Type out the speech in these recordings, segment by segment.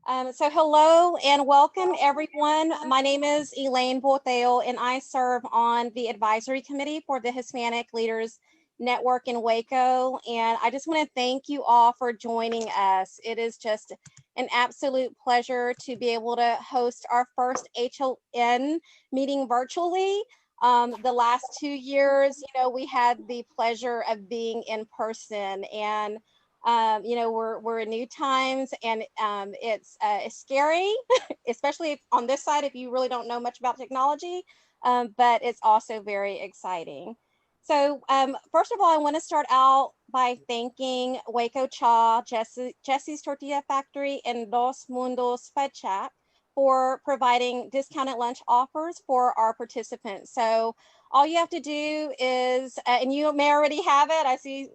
So hello and welcome everyone. My name is Elaine Boteo and I serve on the advisory committee for the Hispanic Leaders Network in Waco. And I just want to thank you all for joining us. It is just an absolute pleasure to be able to host our first HLN meeting virtually. The last 2 years, we had the pleasure of being in person, and we're in new times, and it's scary, especially on this side if you really don't know much about technology, but it's also very exciting. So first of all, I want to start out by thanking Waco Cha, Jesse's Tortilla Factory, and Dos Mundos Fedchak for providing discounted lunch offers for our participants. So all you have to do is, and you may already have it, I see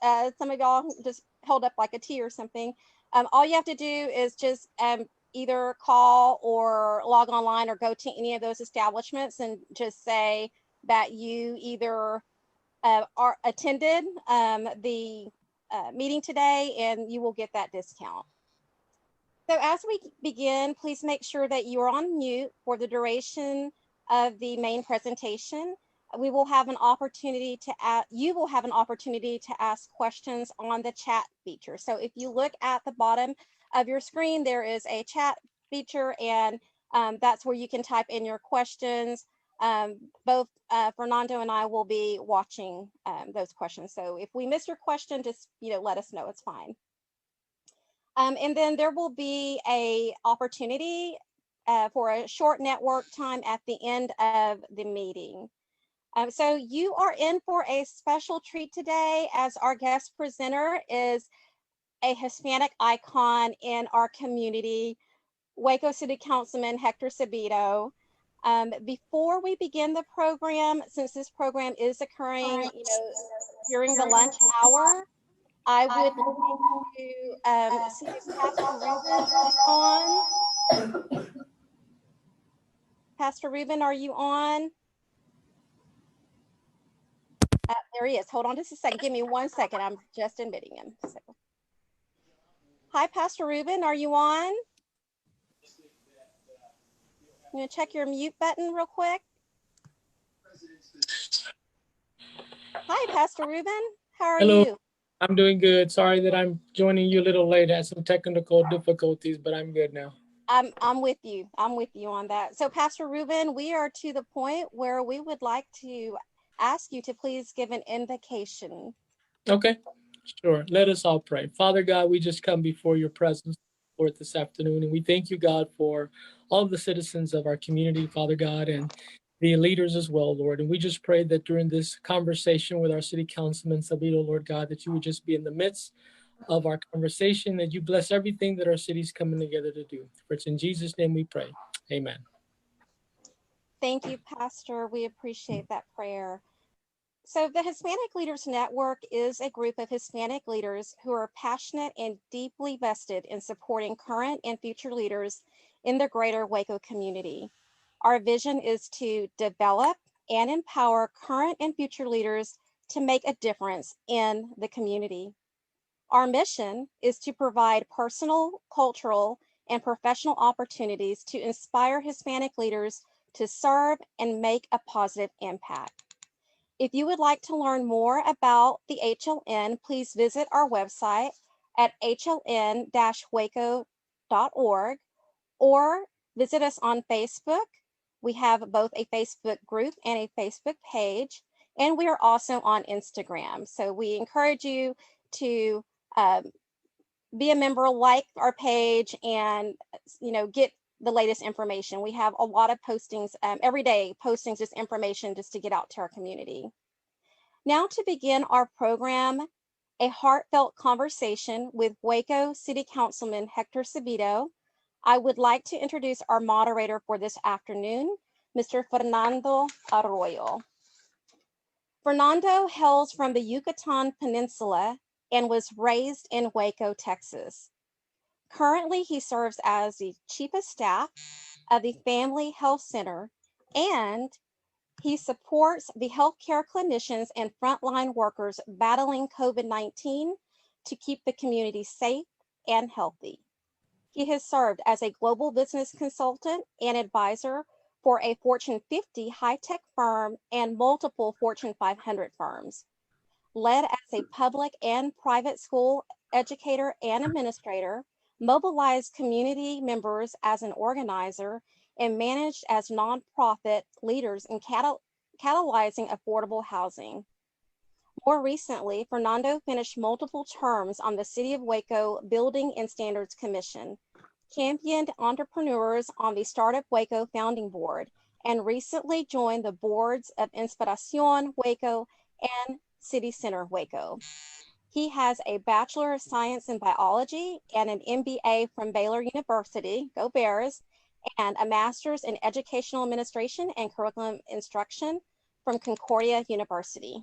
some of y'all just held up like a T or something. All you have to do is just either call or log online or go to any of those establishments and just say that you either attended the meeting today, and you will get that discount. So as we begin, please make sure that you are on mute for the duration of the main presentation. We will have an opportunity to you will have an opportunity to ask questions on the chat feature. So if you look at the bottom of your screen, there is a chat feature, and that's where you can type in your questions. Both Fernando and I will be watching those questions. So if we miss your question, just let us know. It's fine. And then there will be a opportunity for a short network time at the end of the meeting. So you are in for a special treat today, as our guest presenter is a Hispanic icon in our community, Waco City Councilman Hector Sabido. Before we begin the program, since this program is occurring during the lunch hour, I would like to see if Pastor Ruben is on. Pastor Ruben, are you on? There he is. Hold on just a second. Give me 1 second. I'm just admitting him. So. Hi, Pastor Ruben. Are you on? I'm going to check your mute button real quick. Hi, Pastor Ruben. How are you? I'm doing good. Sorry that I'm joining you a little late. I had some technical difficulties, but I'm good now. I'm with you. I'm with you on that. So, Pastor Ruben, we are to the point where we would like to ask you to please give an invocation. Okay, sure. Let us all pray. Father God, we just come before your presence, Lord, this afternoon, and we thank you, God, for all of the citizens of our community, Father God, and the leaders as well, Lord. And we just pray that during this conversation with our city councilman, Sabido, Lord God, that you would just be in the midst of our conversation, that you bless everything that our city's coming together to do. For it's in Jesus' name we pray. Amen. Thank you, Pastor. We appreciate that prayer. So the Hispanic Leaders Network is a group of Hispanic leaders who are passionate and deeply vested in supporting current and future leaders in the greater Waco community. Our vision is to develop and empower current and future leaders to make a difference in the community. Our mission is to provide personal, cultural, and professional opportunities to inspire Hispanic leaders to serve and make a positive impact. If you would like to learn more about the HLN, please visit our website at hln-waco.org or visit us on Facebook. We have both a Facebook group and a Facebook page, and we are also on Instagram. So we encourage you to be a member, like our page, and get the latest information. We have a lot of postings every day, postings, just information just to get out to our community. Now to begin our program, a heartfelt conversation with Waco City Councilman Hector Sabido, I would like to introduce our moderator for this afternoon, Mr. Fernando Arroyo. Fernando hails from the Yucatan Peninsula and was raised in Waco, Texas. Currently, he serves as the Chief of Staff of the Family Health Center, and he supports the healthcare clinicians and frontline workers battling COVID-19 to keep the community safe and healthy. He has served as a global business consultant and advisor for a Fortune 50 high-tech firm and multiple Fortune 500 firms. Led as a public and private school educator and administrator, mobilized community members as an organizer, and managed as nonprofit leaders in catalyzing affordable housing. More recently, Fernando finished multiple terms on the City of Waco Building and Standards Commission, championed entrepreneurs on the Startup Waco Founding Board, and recently joined the boards of Inspirational Waco and City Center Waco. He has a Bachelor of Science in Biology and an MBA from Baylor University, go Bears, and a Master's in Educational Administration and Curriculum Instruction from Concordia University.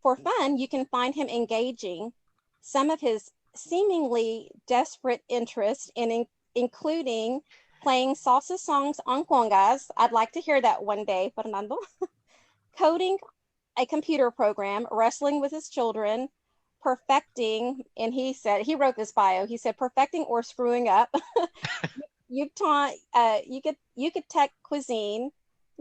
For fun, you can find him engaging some of his seemingly desperate interests including playing salsa songs on congas. I'd like to hear that one day, Fernando. Coding a computer program, wrestling with his children, perfecting, and he wrote this bio, he said, perfecting or screwing up, Yucatec cuisine,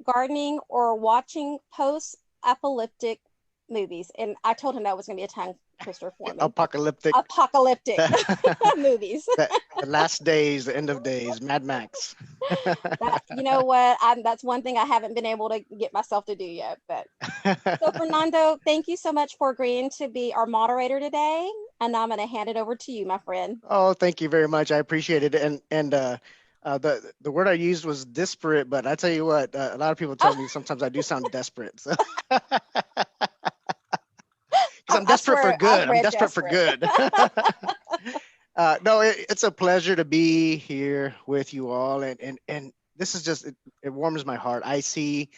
gardening, or watching post-apocalyptic movies. And I told him that was going to be a tongue twister for me. Apocalyptic movies. The last days, the end of days, Mad Max. You know what? That's one thing I haven't been able to get myself to do yet. But so, Fernando, thank you so much for agreeing to be our moderator today. And I'm going to hand it over to you, my friend. Oh, thank you very much. I appreciate it. And the word I used was disparate, but I tell you what, a lot of people tell me sometimes I do sound desperate. So. Because I'm desperate for good. I'm desperate for good. No, it's a pleasure to be here with you all. And this is just, it warms my heart. I see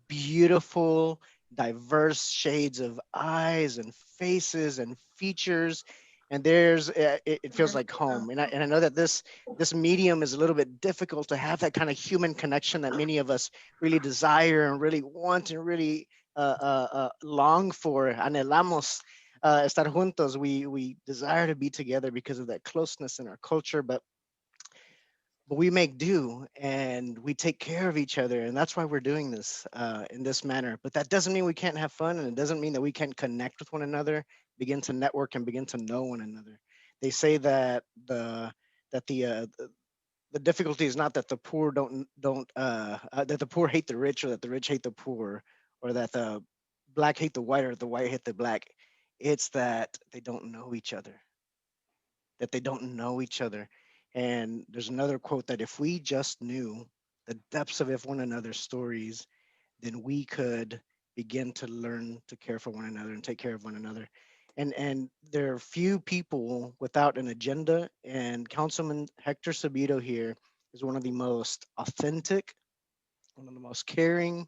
beautiful, diverse shades of eyes and faces and features. And it feels like home. And I know that this medium is a little bit difficult to have that kind of human connection that many of us really desire and really want and really long for. Anhelamos estar juntos. We desire to be together because of that closeness in our culture, but we make do and we take care of each other, and that's why we're doing this in this manner. But that doesn't mean we can't have fun, and it doesn't mean that we can't connect with one another, begin to network, and begin to know one another. They say that the difficulty is not that the poor that the poor hate the rich, or that the rich hate the poor, or that the black hate the white, or the white hate the black. It's that they don't know each other. That they don't know each other. And there's another quote that if we just knew the depths of one another's stories, then we could begin to learn to care for one another and take care of one another. And there are few people without an agenda, and Councilman Hector Sabido here is one of the most authentic, one of the most caring,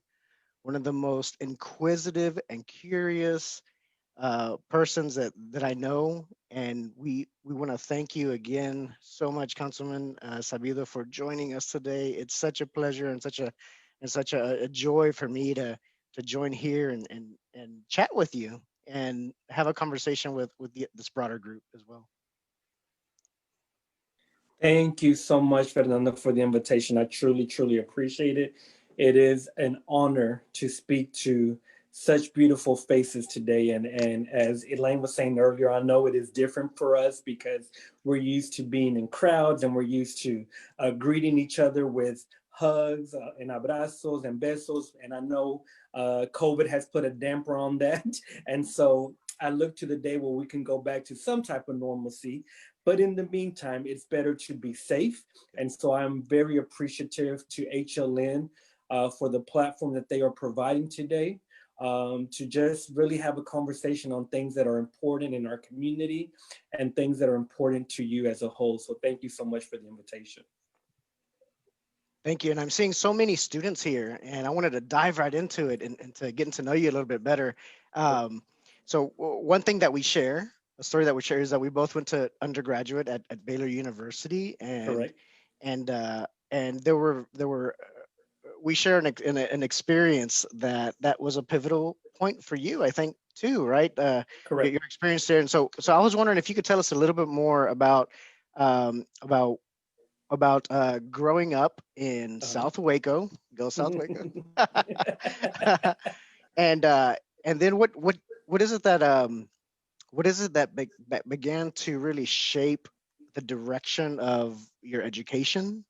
one of the most inquisitive and curious persons that I know. And we want to thank you again so much, Councilman Sabido, for joining us today. It's such a pleasure and such a joy for me to join here and chat with you and have a conversation with this broader group as well. Thank you so much, Fernando, for the invitation. I truly, truly appreciate it. It is an honor to speak to such beautiful faces today. And as Elaine was saying earlier, I know it is different for us because we're used to being in crowds, and we're used to greeting each other with hugs and abrazos and besos. And I know COVID has put a damper on that. And so I look to the day where we can go back to some type of normalcy. But in the meantime, it's better to be safe. And so I'm very appreciative to HLN for the platform that they are providing today, to just really have a conversation on things that are important in our community and things that are important to you as a whole. So thank you so much for the invitation. Thank you. And I'm seeing so many students here, and I wanted to dive right into it and to getting to know you a little bit better. So one thing that we share, a story that we share, is that we both went to undergraduate at Baylor University, and there were we share an experience that was a pivotal point for you. I think too, right? Correct. Your experience there. And so I was wondering if you could tell us a little bit more about um, about growing up in South Waco. Go South Waco. and then what is it that that began to really shape the direction of your education?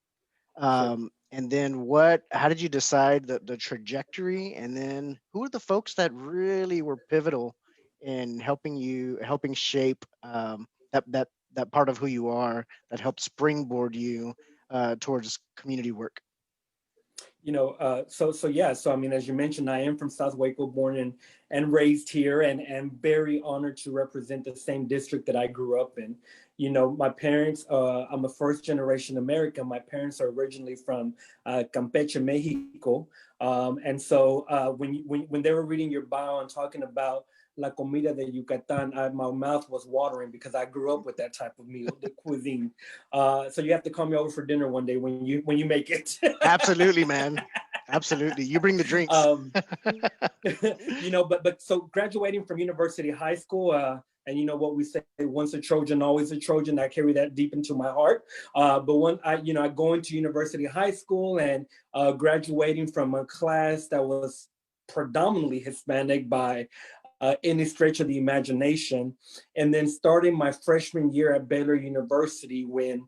Sure. And then how did you decide the trajectory? And then who are the folks that really were pivotal in helping shape that part of who you are, that helped springboard you towards community work? So I mean, as you mentioned, I am from South Waco, born and raised here, and very honored to represent the same district that I grew up in. My parents, I'm a first generation American. My parents are originally from Campeche, Mexico. And so when they were reading your bio and talking about La Comida de Yucatan, my mouth was watering because I grew up with that type of meal, the cuisine. So you have to call me over for dinner one day when you make it. Absolutely, man. Absolutely. You bring the drinks. But so graduating from University High School, and you know what we say, once a Trojan, always a Trojan. I carry that deep into my heart. But when I go into University High School and graduating from a class that was predominantly Hispanic by any stretch of the imagination, and then starting my freshman year at Baylor University when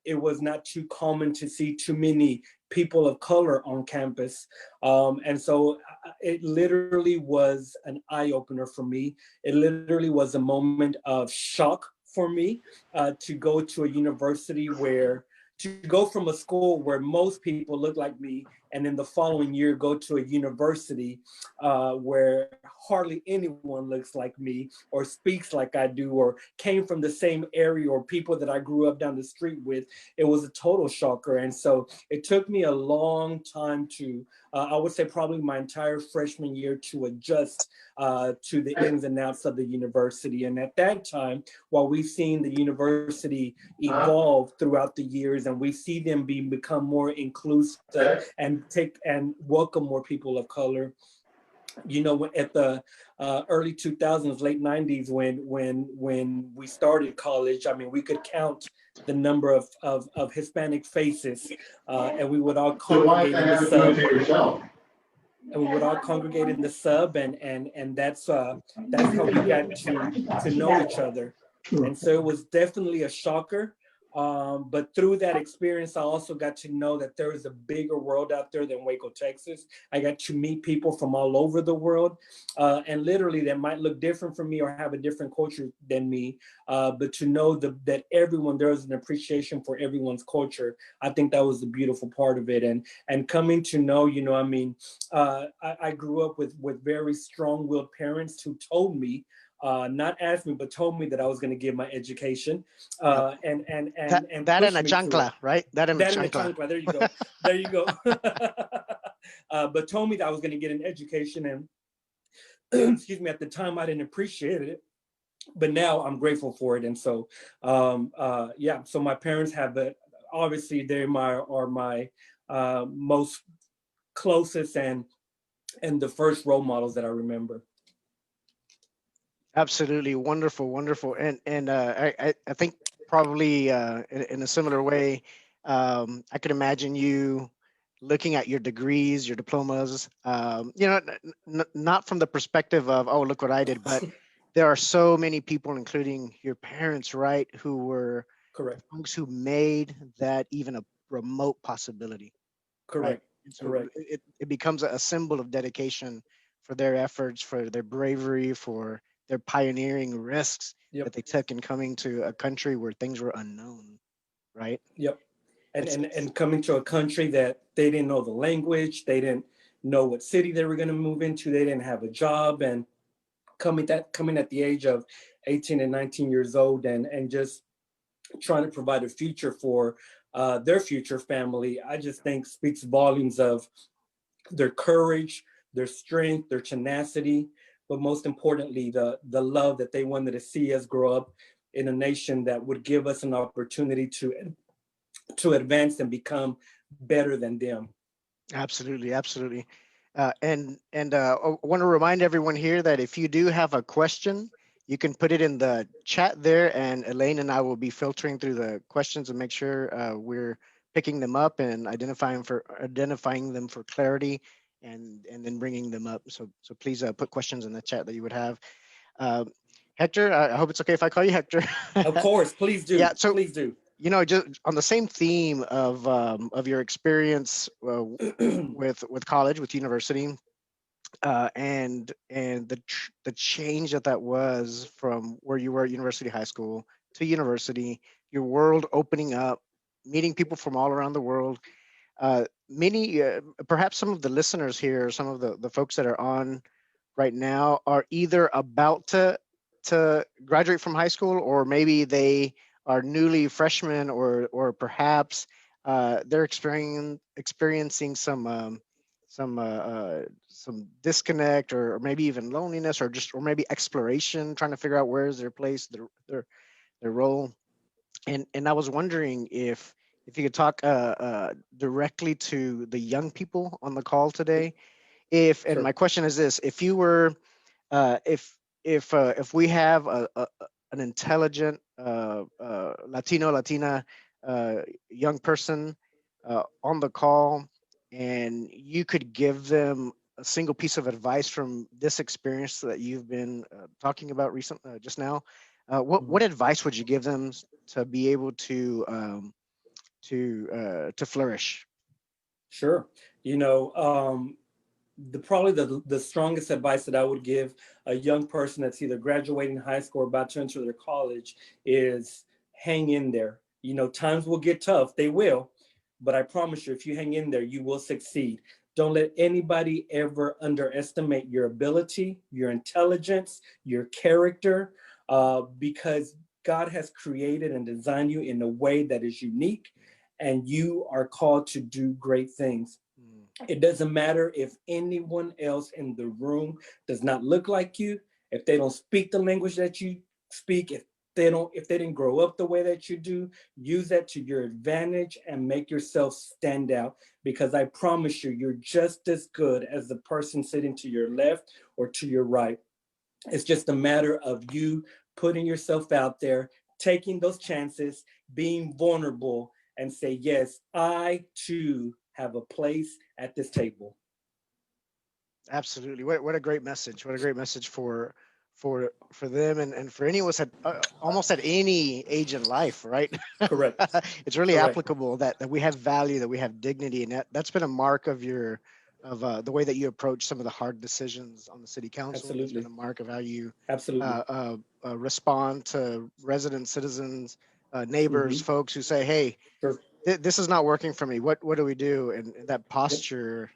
it was not too common to see too many people of color on campus. And so it literally was an eye-opener for me. It literally was a moment of shock for me to go to a university to go from a school where most people look like me, and then the following year go to a university where hardly anyone looks like me or speaks like I do or came from the same area or people that I grew up down the street with. It was a total shocker. And so it took me a long time to, I would say probably my entire freshman year, to adjust to the ins and outs of the university. And at that time, while we've seen the university evolve throughout the years and we see them become more inclusive and welcome more people of color, at the early 2000s, late 90s, when we started college, I mean, we could count the number of Hispanic faces, and we would all congregate in the sub. And we would all congregate in the sub, and that's how we got to know each other. And so it was definitely a shocker. But through that experience, I also got to know that there is a bigger world out there than Waco, Texas. I got to meet people from all over the world, and literally that might look different from me or have a different culture than me. But to know that there is an appreciation for everyone's culture, I think that was the beautiful part of it. And coming to know, I grew up with very strong-willed parents who told me, not asked me, but told me that I was going to get my education, and that and a chancla, right? That and a chancla. There you go. There you go. But told me that I was going to get an education, and excuse me, at the time I didn't appreciate it, but now I'm grateful for it. And so, so my parents have it. Obviously, they are my most closest and the first role models that I remember. Absolutely wonderful, and I think probably in a similar way, I could imagine you looking at your degrees, your diplomas, not from the perspective of, oh, look what I did, but there are so many people, including your parents, right, who were correct folks who made that even a remote possibility. Correct. Right? So correct. It becomes a symbol of dedication for their efforts, for their bravery, for their pioneering risks that they took in coming to a country where things were unknown, right? Yep. And coming to a country that they didn't know the language, they didn't know what city they were going to move into, they didn't have a job, and coming at the age of 18 and 19 years old, and just trying to provide a future for their future family, I just think speaks volumes of their courage, their strength, their tenacity, but most importantly, the love that they wanted to see us grow up in a nation that would give us an opportunity to advance and become better than them. Absolutely. I want to remind everyone here that if you do have a question, you can put it in the chat there, and Elaine and I will be filtering through the questions and make sure we're picking them up and identifying them for clarity, and then bringing them up. So please put questions in the chat that you would have. Hector, I hope it's okay if I call you Hector. Of course, please do. Yeah. So please do. just on the same theme of your experience with college, with university, and the change that was from where you were at university, high school, to university, your world opening up, meeting people from all around the world. Many, perhaps some of the listeners here, some of the folks that are on right now, are either about to graduate from high school, or maybe they are newly freshmen, or perhaps they're experiencing some disconnect, or maybe even loneliness, or maybe exploration, trying to figure out where is their place, their role. And I was wondering if you could talk directly to the young people on the call today. And Sure. my question is this: if you were if we have an intelligent Latino, Latina young person on the call, and you could give them a single piece of advice from this experience that you've been talking about just now, what advice would you give them to be able to flourish? Sure. Probably the strongest advice that I would give a young person that's either graduating high school or about to enter their college is hang in there. Times will get tough. They will. But I promise you, if you hang in there, you will succeed. Don't let anybody ever underestimate your ability, your intelligence, your character, because God has created and designed you in a way that is unique, and you are called to do great things. It doesn't matter if anyone else in the room does not look like you, if they don't speak the language that you speak, if they didn't grow up the way that you do. Use that to your advantage and make yourself stand out, because I promise you, you're just as good as the person sitting to your left or to your right. It's just a matter of you putting yourself out there, taking those chances, being vulnerable, and say, yes, I too have a place at this table. Absolutely. What a great message. What a great message for them, and for any of us at almost at any age in life, right? Correct. It's really Correct. applicable that we have value, that we have dignity, and that's been a mark of the way that you approach some of the hard decisions on the city council. Absolutely. It's been a mark of how you Absolutely. respond to resident citizens, neighbors, folks who say, "Hey, Sure. this is not working for me. What do we do?" And that posture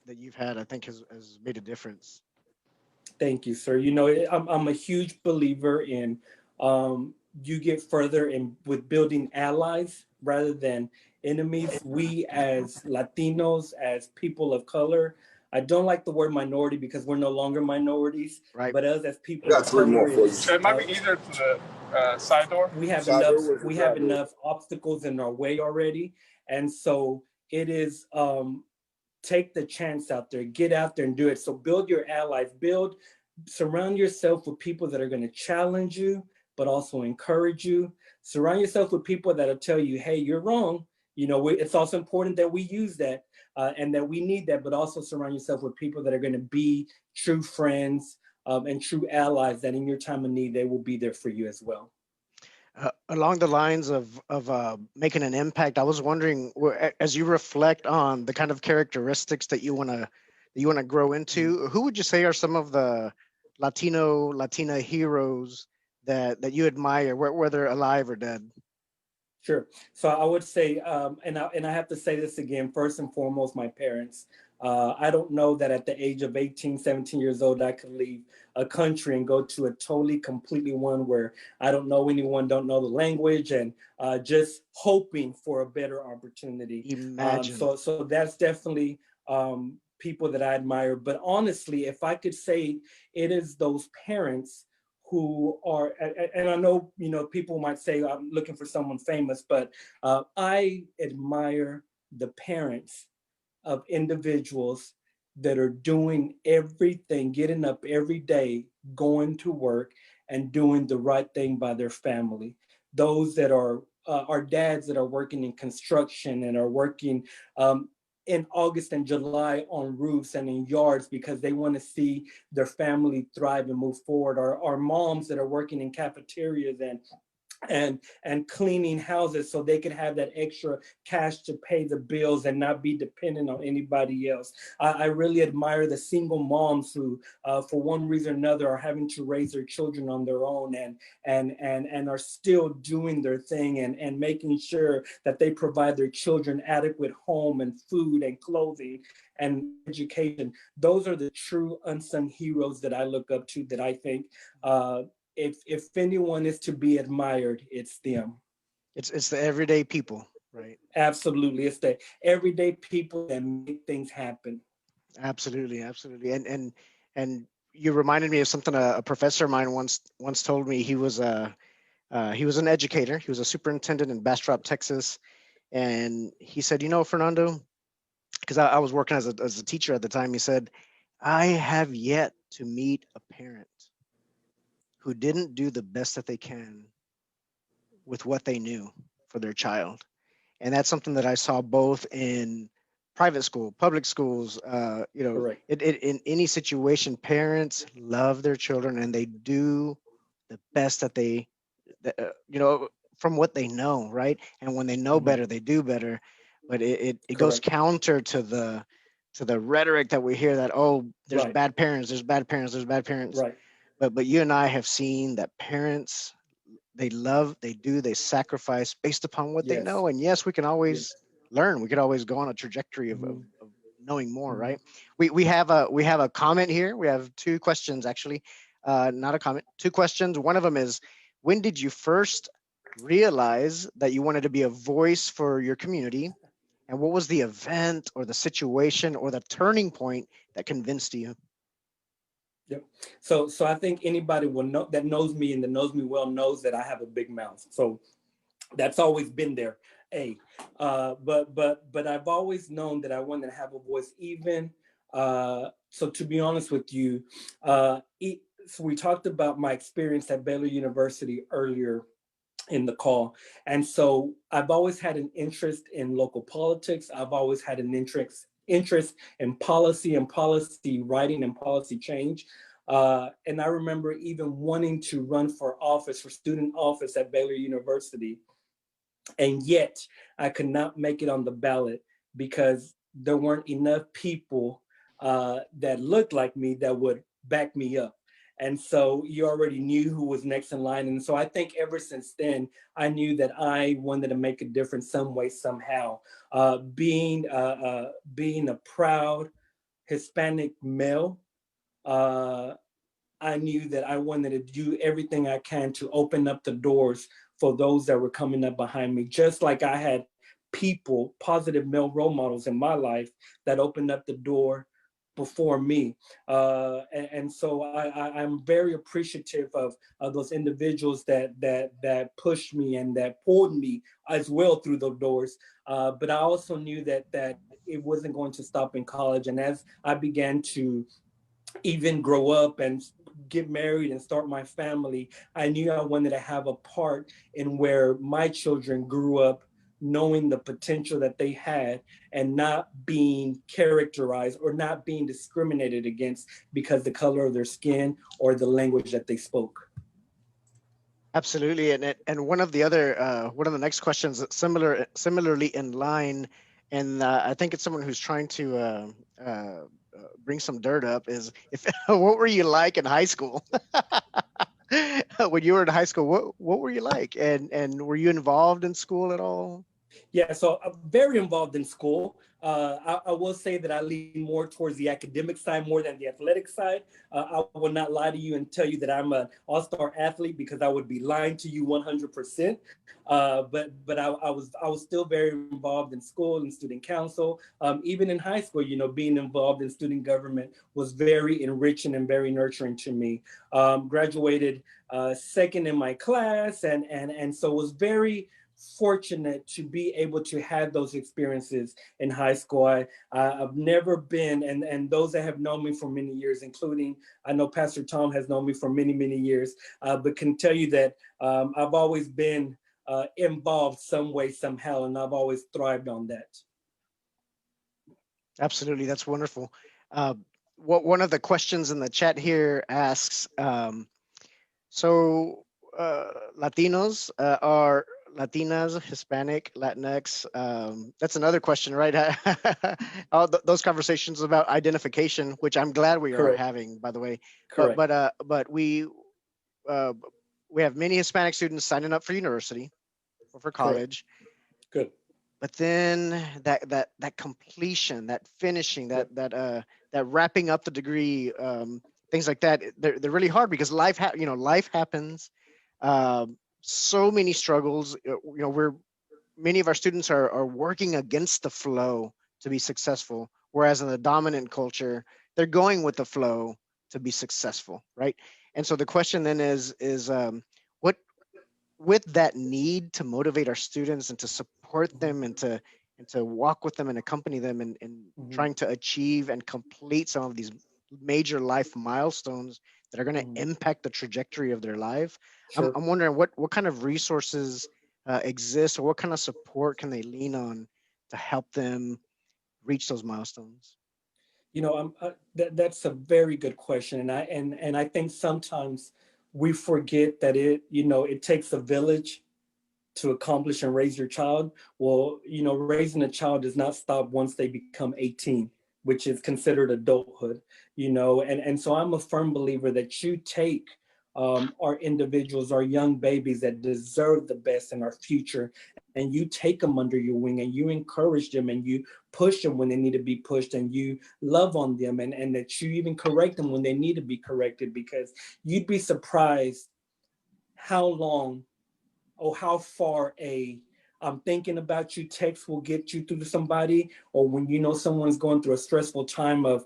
that you've had, I think, has made a difference. Thank you, sir. I'm a huge believer in you get further with building allies rather than enemies. We as Latinos, as people of color, I don't like the word minority because we're no longer minorities. Right. But us as people of color, it might be easier to the side door. We have enough obstacles in our way already, and so it is. Take the chance out there, get out there and do it. So build your allies, surround yourself with people that are going to challenge you, but also encourage you. Surround yourself with people that'll tell you, hey, you're wrong. It's also important that we use that and that we need that, but also surround yourself with people that are going to be true friends and true allies, that in your time of need, they will be there for you as well. Along the lines of making an impact, I was wondering, as you reflect on the kind of characteristics that you want to grow into, who would you say are some of the Latina heroes that you admire, whether alive or dead? Sure. So I would say, and I have to say this again, first and foremost, my parents. I don't know that at the age of 18, 17 years old, I could leave a country and go to a totally, completely one where I don't know anyone, don't know the language, and just hoping for a better opportunity. Imagine. So that's definitely people that I admire. But honestly, if I could say, it is those parents who are, and I know, people might say I'm looking for someone famous, but I admire the parents of individuals that are doing everything, getting up every day, going to work, and doing the right thing by their family. Those that are our dads that are working in construction and are working in August and July on roofs and in yards because they want to see their family thrive and move forward. Our moms that are working in cafeterias and cleaning houses so they could have that extra cash to pay the bills and not be dependent on anybody else. I really admire the single moms who, for one reason or another, are having to raise their children on their own and are still doing their thing and making sure that they provide their children adequate home and food and clothing and education. Those are the true unsung heroes that I look up to, that I think if anyone is to be admired, it's them. It's the everyday people, right? Absolutely. It's the everyday people that make things happen. Absolutely, absolutely. And you reminded me of something a professor of mine once told me. He was an educator. He was a superintendent in Bastrop, Texas, and he said, you know, Fernando, because I was working as a teacher at the time. He said, I have yet to meet a parent who didn't do the best that they can with what they knew for their child. And that's something that I saw both in private school, public schools, Correct. in any situation. Parents love their children and they do the best that they, from what they know, right? And when they know better, they do better. But it goes Correct. counter to the rhetoric that we hear that, oh, there's Right. bad parents, there's bad parents, there's bad parents. Right. But you and I have seen that parents, they love, they do, they sacrifice based upon what they Yes. know. And yes, we can Yes. always learn. We could always go on a trajectory of Mhm. knowing more, Mhm. right? We have a comment here. We have two questions actually. Not a comment, two questions. One of them is, when did you first realize that you wanted to be a voice for your community? And what was the event or the situation or the turning point that convinced you? Yep. So I think anybody will know that knows me and that knows me well knows that I have a big mouth. So that's always been there. But I've always known that I wanted to have a voice. Even so, to be honest with you, so we talked about my experience at Baylor University earlier in the call, and so I've always had an interest in local politics. I've always had an interest in policy and policy writing and policy change. And I remember even wanting to run for office, for student office at Baylor University. And yet I could not make it on the ballot because there weren't enough people that looked like me that would back me up. And so you already knew who was next in line. And so I think ever since then, I knew that I wanted to make a difference some way, somehow. Being a proud Hispanic male, I knew that I wanted to do everything I can to open up the doors for those that were coming up behind me, just like I had people, positive male role models in my life that opened up the door before me. And so I'm very appreciative of those individuals that pushed me and that pulled me as well through the doors. But I also knew that it wasn't going to stop in college. And as I began to even grow up and get married and start my family, I knew I wanted to have a part in where my children grew up knowing the potential that they had and not being characterized or not being discriminated against because the color of their skin or the language that they spoke. Absolutely, and one of the next questions that's similarly in line, and I think it's someone who's trying to bring some dirt up. Is if what were you like in high school? When you were in high school, what were you like, and were you involved in school at all? Yeah, so I'm very involved in school. I will say that I lean more towards the academic side more than the athletic side. I will not lie to you and tell you that I'm an all-star athlete because I would be lying to you 100%. But I was still very involved in school and student council. Even in high school, you know, being involved in student government was very enriching and very nurturing to me. Graduated second in my class, and so was very fortunate to be able to have those experiences in high school. I've never been, and those that have known me for many years, including I know Pastor Tom has known me for many, many years, but can tell you that I've always been involved some way, somehow, and I've always thrived on that. Absolutely, that's wonderful. One of the questions in the chat here asks, so Latinos are Latinas, Hispanic, Latinx. That's another question, right? Those conversations about identification, which I'm glad we are Correct. having, by the way. Correct. But we have many Hispanic students signing up for university or for college. Good. But then that completion, that finishing, that wrapping up the degree, things like that, they're really hard because life happens. So many struggles. Many of our students are working against the flow to be successful, whereas in the dominant culture, they're going with the flow to be successful, right? And so the question then is what, with that need to motivate our students and to support them and to walk with them and accompany them in trying to achieve and complete some of these major life milestones that are going to impact the trajectory of their life. Sure. I'm wondering what kind of resources exist, or what kind of support can they lean on to help them reach those milestones? That's a very good question, and I think sometimes we forget that it takes a village to accomplish and raise your child. Well, raising a child does not stop once they become 18, which is considered adulthood. And so I'm a firm believer that you take our individuals, our young babies that deserve the best in our future, and you take them under your wing and you encourage them and you push them when they need to be pushed and you love on them, and that you even correct them when they need to be corrected, because you'd be surprised how long or how far I'm thinking about you text will get you through to somebody, or when someone's going through a stressful time of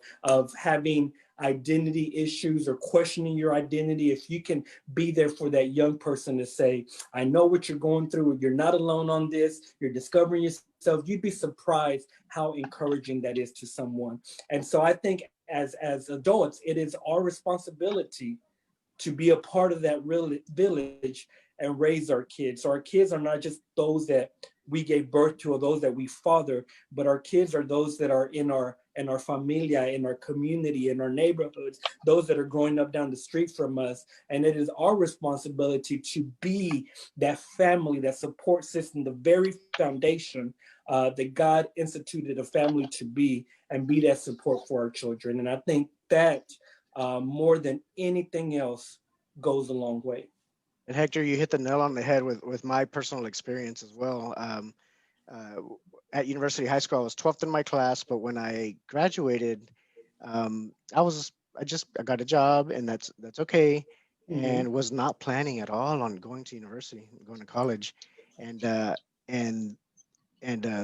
having identity issues or questioning your identity. If you can be there for that young person to say, I know what you're going through, you're not alone on this, you're discovering yourself, you'd be surprised how encouraging that is to someone. And so I think as adults, it is our responsibility to be a part of that real village and raise our kids. So our kids are not just those that we gave birth to or those that we father, but our kids are those that are in our familia, in our community, in our neighborhoods, those that are growing up down the street from us. And it is our responsibility to be that family, that support system, the very foundation that God instituted a family to be, and be that support for our children. And I think that more than anything else goes a long way. And Hector, you hit the nail on the head with my personal experience as well. At University High School, I was 12th in my class, but when I graduated, I got a job, and that's okay, and was not planning at all on going to university, going to college, and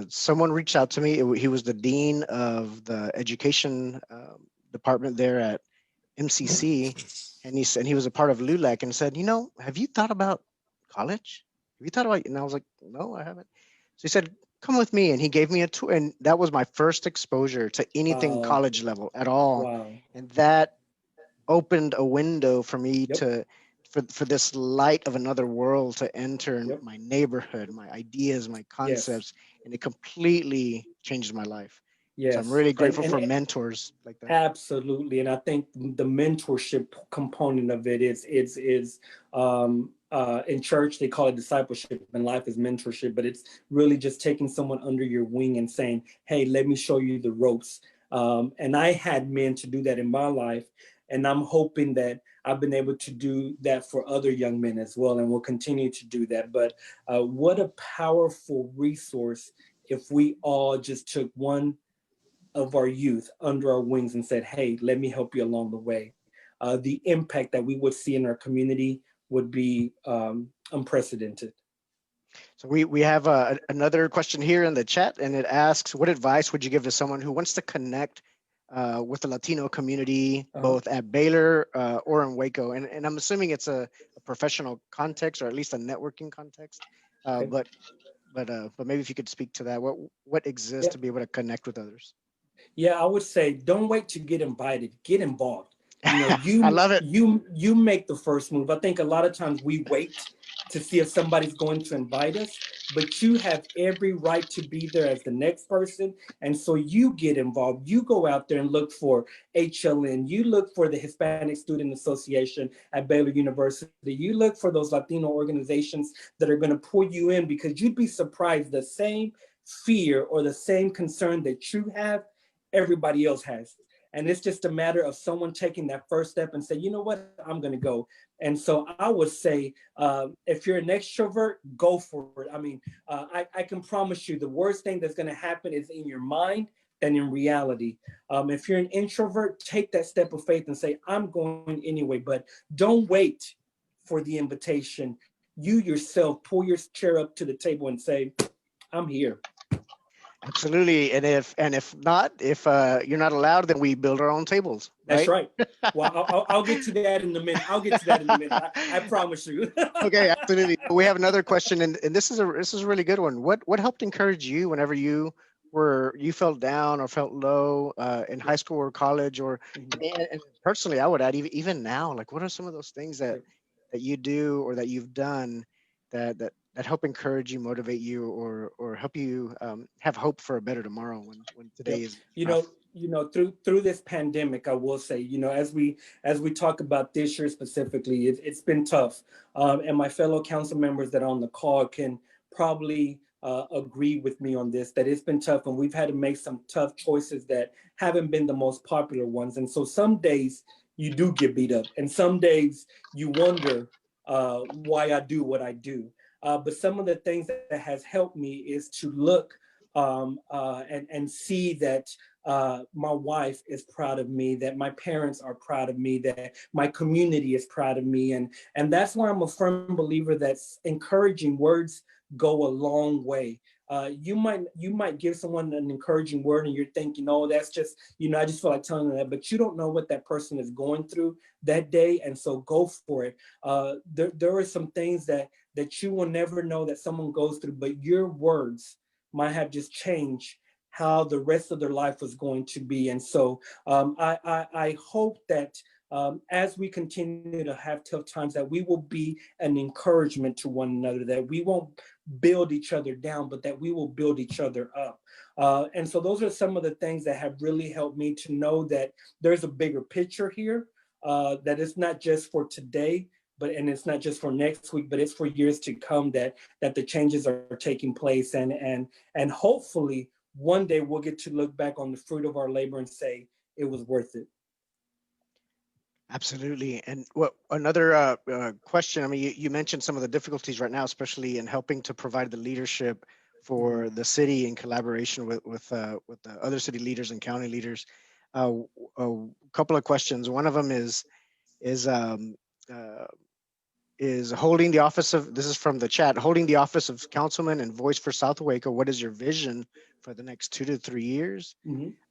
someone reached out to me. He was the dean of the education department there at MCC, and he was a part of LULAC, and said, have you thought about college? Have you thought about? And I was like, no, I haven't. So he said, come with me, and he gave me a tour, and that was my first exposure to anything college level at all. Wow. And that opened a window for me for this light of another world to enter my neighborhood, my ideas, my concepts, and it completely changed my life. Yes. So I'm really grateful for mentors like that. Absolutely. And I think the mentorship component of it is in church, they call it discipleship, and life is mentorship, but it's really just taking someone under your wing and saying, hey, let me show you the ropes. And I had men to do that in my life. And I'm hoping that I've been able to do that for other young men as well, and will continue to do that. But what a powerful resource if we all just took one of our youth under our wings and said, hey, let me help you along the way. The impact that we would see in our community would be unprecedented. So we have another question here in the chat, and it asks, what advice would you give to someone who wants to connect with the Latino community, both at Baylor or in Waco? And I'm assuming it's a professional context, or at least a networking context. Okay. But maybe if you could speak to that, what exists Yeah. to be able to connect with others? Yeah, I would say don't wait to get invited. Get involved. You know, I love it. you make the first move. I think a lot of times we wait to see if somebody's going to invite us, but you have every right to be there as the next person. And so you get involved. You go out there and look for HLN. You look for the Hispanic Student Association at Baylor University. You look for those Latino organizations that are going to pull you in, because you'd be surprised the same fear or the same concern that you have, everybody else has. And it's just a matter of someone taking that first step and say, you know what, I'm going to go. And so I would say, if you're an extrovert, go for it. I mean, I can promise you the worst thing that's going to happen is in your mind than in reality. If you're an introvert, take that step of faith and say, I'm going anyway, but don't wait for the invitation. You yourself pull your chair up to the table and say, I'm here. Absolutely. And if not, if you're not allowed, then we build our own tables. That's Right. right. Well, I'll get to that in a minute. I promise you. Okay, absolutely. We have another question, and this is a really good one. What helped encourage you whenever you felt down or felt low in high school or college, or and personally, I would add even now, like what are some of those things that you do or that you've done that help encourage you, motivate you, or help you have hope for a better tomorrow when today is rough? Through this pandemic, I will say, as we talk about this year specifically, it's been tough. And my fellow council members that are on the call can probably agree with me on this, that it's been tough, and we've had to make some tough choices that haven't been the most popular ones. And so some days you do get beat up, and some days you wonder why I do what I do. But some of the things that has helped me is to look and see that my wife is proud of me, that my parents are proud of me, that my community is proud of me. And that's why I'm a firm believer that encouraging words go a long way. You might give someone an encouraging word and you're thinking, oh, that's just, I just feel like telling them that, but you don't know what that person is going through that day. And so go for it. There are some things that you will never know that someone goes through, but your words might have just changed how the rest of their life was going to be. And so I hope that as we continue to have tough times, that we will be an encouragement to one another, that we won't build each other down, but that we will build each other up. And so those are some of the things that have really helped me to know that there's a bigger picture here, that it's not just for today, and it's not just for next week, but it's for years to come, that the changes are taking place. And hopefully one day we'll get to look back on the fruit of our labor and say it was worth it. Absolutely. And another question, I mean, you mentioned some of the difficulties right now, especially in helping to provide the leadership for the city in collaboration with the other city leaders and county leaders. A couple of questions. One of them is holding the office of, this is from the chat, holding the office of councilman and voice for South Waco. What is your vision for the next 2 to 3 years?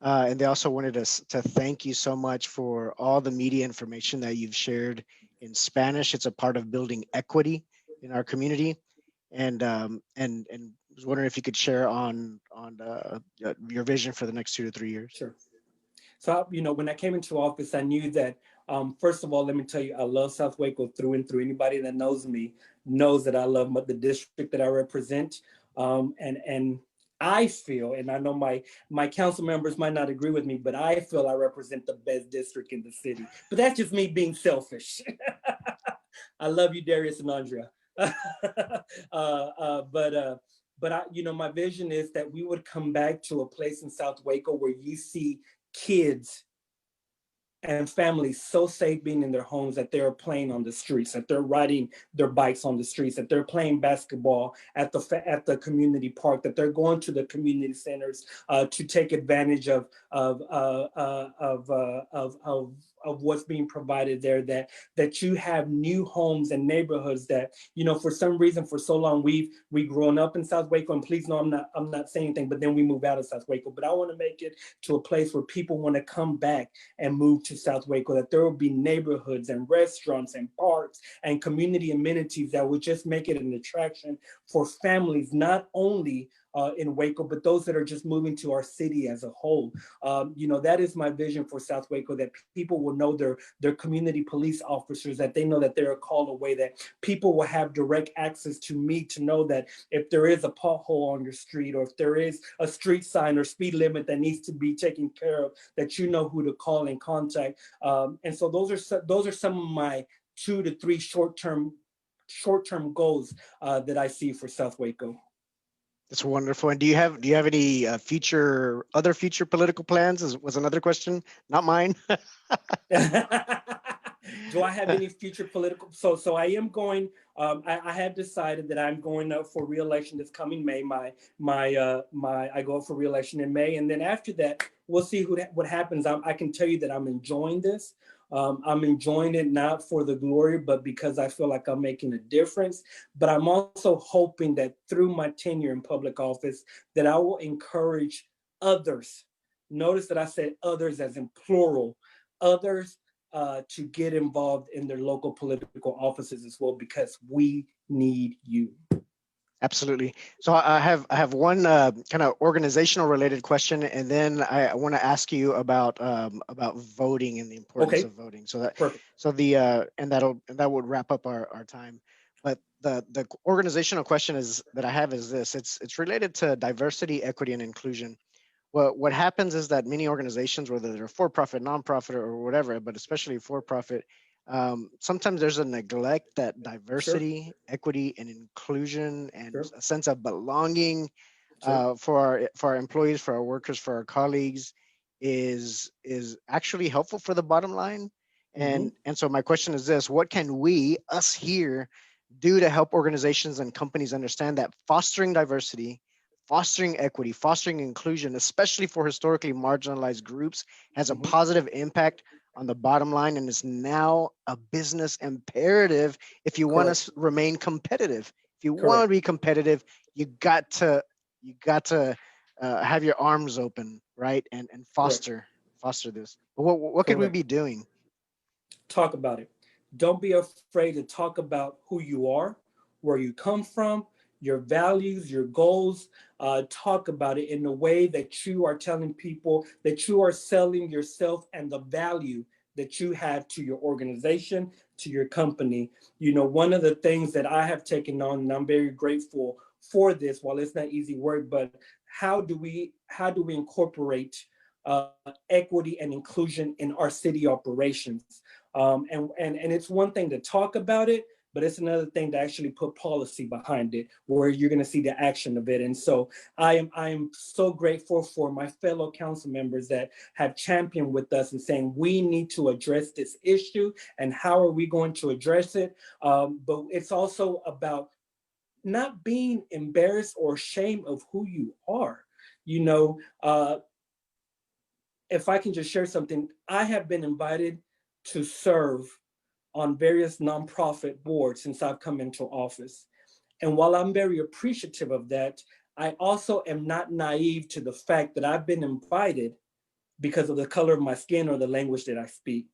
And they also wanted us to thank you so much for all the media information that you've shared in Spanish. It's a part of building equity in our community. And was wondering if you could share on your vision for the next 2 to 3 years. Sure. So, when I came into office, I knew that, first of all, let me tell you, I love South Waco through and through. Anybody that knows me knows that I love the district that I represent. And I feel, and I know my council members might not agree with me, but I feel I represent the best district in the city. But that's just me being selfish. I love you, Darius and Andrea. But my vision is that we would come back to a place in South Waco where you see kids and families so safe being in their homes, that they're playing on the streets, that they're riding their bikes on the streets, that they're playing basketball at the community park, that they're going to the community centers to take advantage of of what's being provided there, that you have new homes and neighborhoods that, for some reason, for so long, we grown up in South Waco, and please know I'm not saying anything, but then we move out of South Waco. But I want to make it to a place where people want to come back and move to South Waco, that there will be neighborhoods and restaurants and parks and community amenities that would just make it an attraction for families, not only in Waco, but those that are just moving to our city as a whole. That is my vision for South Waco, that people will know their community police officers, that they know that they're a call away, that people will have direct access to me to know that if there is a pothole on your street, or if there is a street sign or speed limit that needs to be taken care of, that you know who to call and contact. And so those are some of my 2 to 3 short-term goals that I see for South Waco. That's wonderful. And do you have any other future political plans? Was another question, not mine. Do I have any future political? So I am going. I have decided that I'm going up for re-election this coming May. I go up for re-election in May, and then after that, we'll see what happens. I can tell you that I'm enjoying this. I'm enjoying it not for the glory, but because I feel like I'm making a difference. But I'm also hoping that through my tenure in public office, that I will encourage others. Notice that I said others as in plural, others to get involved in their local political offices as well, because we need you. Absolutely. So I have one kind of organizational related question, and then I want to ask you about voting and the importance of voting. So that Perfect. So that would wrap up our time. But the organizational question that I have is this. It's related to diversity, equity, and inclusion. What happens is that many organizations, whether they're for-profit, nonprofit, or whatever, but especially for-profit, sometimes there's a neglect that diversity, equity, and inclusion, and a sense of belonging for our employees, for our workers, for our colleagues is actually helpful for the bottom line. And so my question is this: what can us here, do to help organizations and companies understand that fostering diversity, fostering equity, fostering inclusion, especially for historically marginalized groups, has a positive impact on the bottom line, and is now a business imperative if you want to remain competitive. If you want to be competitive, you got to have your arms open, right, and foster this. But what could we be doing? Talk about it. Don't be afraid to talk about who you are, where you come from, your values, your goals. Talk about it in a way that you are telling people that you are selling yourself and the value that you have to your organization, to your company. One of the things that I have taken on, and I'm very grateful for this, while it's not easy work, but how do we incorporate equity and inclusion in our city operations? And it's one thing to talk about it, but it's another thing to actually put policy behind it, where you're going to see the action of it. And so I am so grateful for my fellow council members that have championed with us and saying we need to address this issue, and how are we going to address it? But it's also about not being embarrassed or ashamed of who you are. If I can just share something, I have been invited to serve on various nonprofit boards since I've come into office. And while I'm very appreciative of that, I also am not naive to the fact that I've been invited because of the color of my skin or the language that I speak.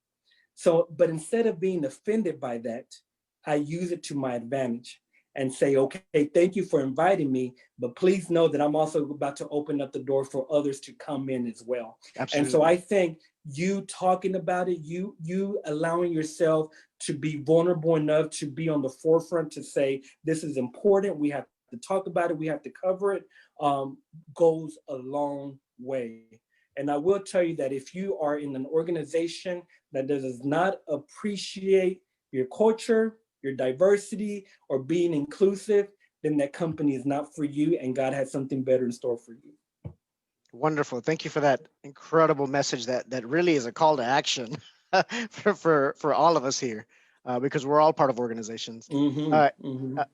So, but instead of being offended by that, I use it to my advantage and say, okay, thank you for inviting me, but please know that I'm also about to open up the door for others to come in as well. Absolutely. And so I think you talking about it, you allowing yourself to be vulnerable enough to be on the forefront to say, this is important, we have to talk about it, we have to cover it, goes a long way. And I will tell you that if you are in an organization that does not appreciate your culture, your diversity, or being inclusive, then that company is not for you, and God has something better in store for you. Wonderful. Thank you for that incredible message that really is a call to action for all of us here, because we're all part of organizations.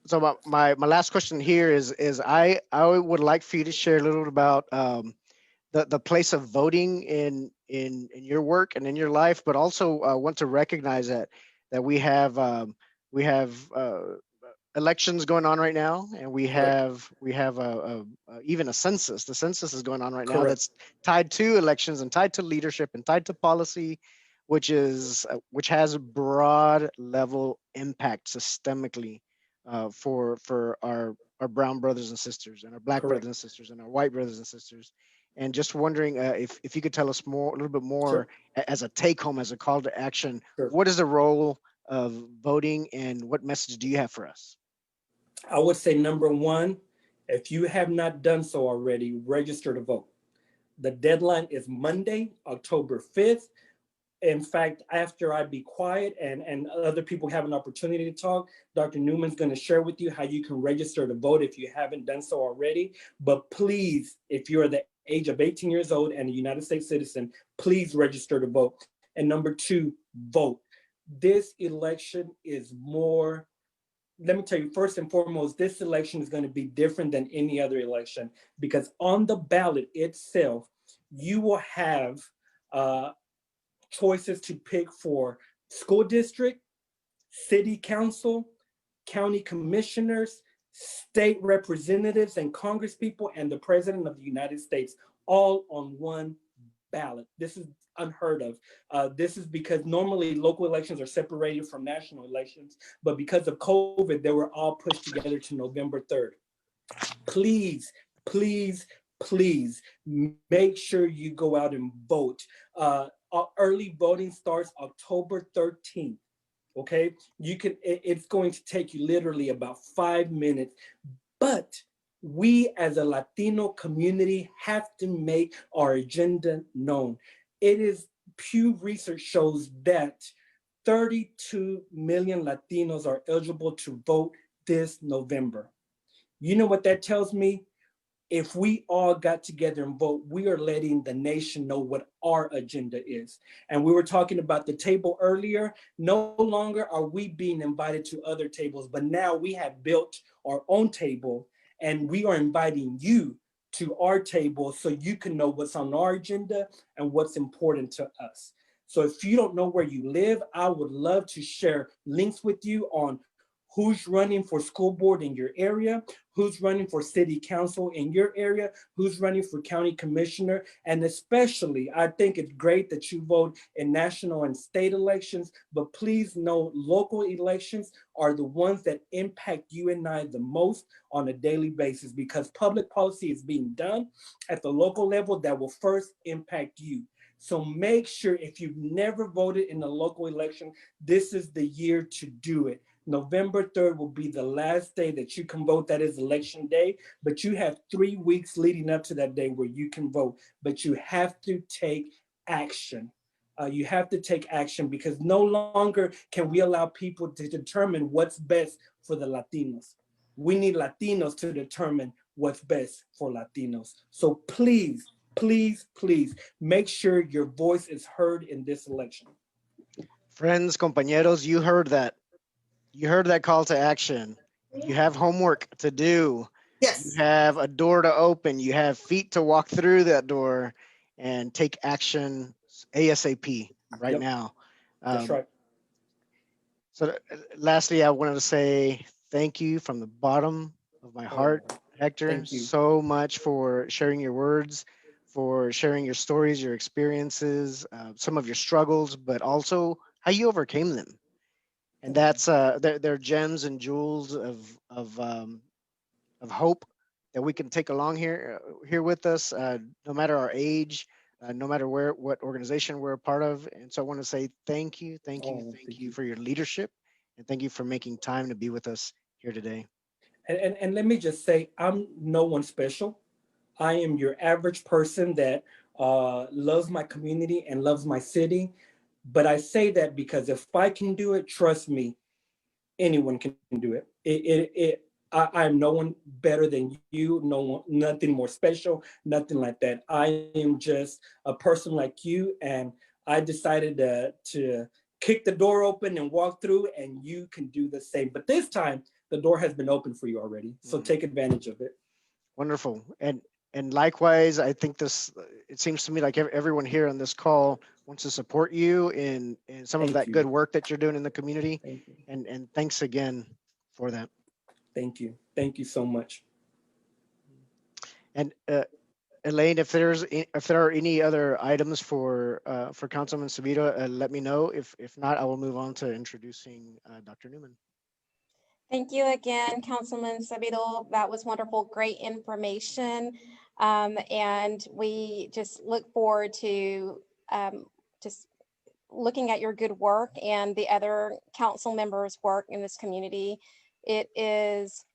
So my last question here is I would like for you to share a little bit about the place of voting in your work and in your life, but also want to recognize that we have elections going on right now, and we have even a census. The census is going on right now that's tied to elections and tied to leadership and tied to policy, which has a broad level impact systemically for our brown brothers and sisters, and our black brothers and sisters, and our white brothers and sisters. And just wondering if you could tell us a little bit more as a take home, as a call to action. What is the role of voting, and what message do you have for us? I would say, number one, if you have not done so already, register to vote. The deadline is Monday, October 5th. In fact, after I be quiet and other people have an opportunity to talk, Dr. Newman's going to share with you how you can register to vote if you haven't done so already. But please, if you're the age of 18 years old and a United States citizen, please register to vote. And number two, vote. This election is more, let me tell you, first and foremost, this election is going to be different than any other election, because on the ballot itself, you will have choices to pick for school district, city council, county commissioners, state representatives and congresspeople, and the president of the United States, all on one ballot. This is unheard of. This is because normally local elections are separated from national elections, but because of COVID, they were all pushed together to November 3rd. Please, please, please make sure you go out and vote. Early voting starts October 13th. Okay, it's going to take you literally about 5 minutes, but we as a Latino community have to make our agenda known. Pew Research shows that 32 million Latinos are eligible to vote this November. You know what that tells me? If we all got together and vote, we are letting the nation know what our agenda is. And we were talking about the table earlier. No longer are we being invited to other tables, but now we have built our own table, and we are inviting you to our table so you can know what's on our agenda and what's important to us. So if you don't know where you live, I would love to share links with you on who's running for school board in your area, who's running for city council in your area, who's running for county commissioner. And especially, I think it's great that you vote in national and state elections, but please know local elections are the ones that impact you and I the most on a daily basis, because public policy is being done at the local level that will first impact you. So make sure, if you've never voted in a local election, this is the year to do it. November 3rd will be the last day that you can vote. That is election day, but you have 3 weeks leading up to that day where you can vote, but you have to take action. You have to take action, because no longer can we allow people to determine what's best for the Latinos. We need Latinos to determine what's best for Latinos. So please, please, please make sure your voice is heard in this election. Friends, compañeros, you heard that. You heard that call to action. You have homework to do. Yes. You have a door to open. You have feet to walk through that door and take action ASAP right now. That's right. So lastly, I wanted to say thank you from the bottom of my heart, Hector, so much for sharing your words, for sharing your stories, your experiences, some of your struggles, but also how you overcame them. And that's they're gems and jewels of hope that we can take along here with us, no matter our age, no matter what organization we're a part of. And so I want to say thank you for your leadership, and thank you for making time to be with us here today. And let me just say, I'm no one special. I am your average person that loves my community and loves my city. But I say that because if I can do it, trust me, anyone can do it. I'm no one better than you, nothing more special, nothing like that. I am just a person like you, and I decided to kick the door open and walk through, and you can do the same. But this time, the door has been open for you already, so take advantage of it. Wonderful. And likewise, I think it seems to me like everyone here on this call wants to support you in some of Thank that you. good work that you're doing in the community. Thank you. And thanks again for that. Thank you. Thank you so much. And Elaine, if there are any other items for Councilman Sabido, let me know. If not, I will move on to introducing Dr. Newman. Thank you again, Councilman Sabido. That was wonderful, great information. And we just look forward to just looking at your good work and the other council members' work in this community. It is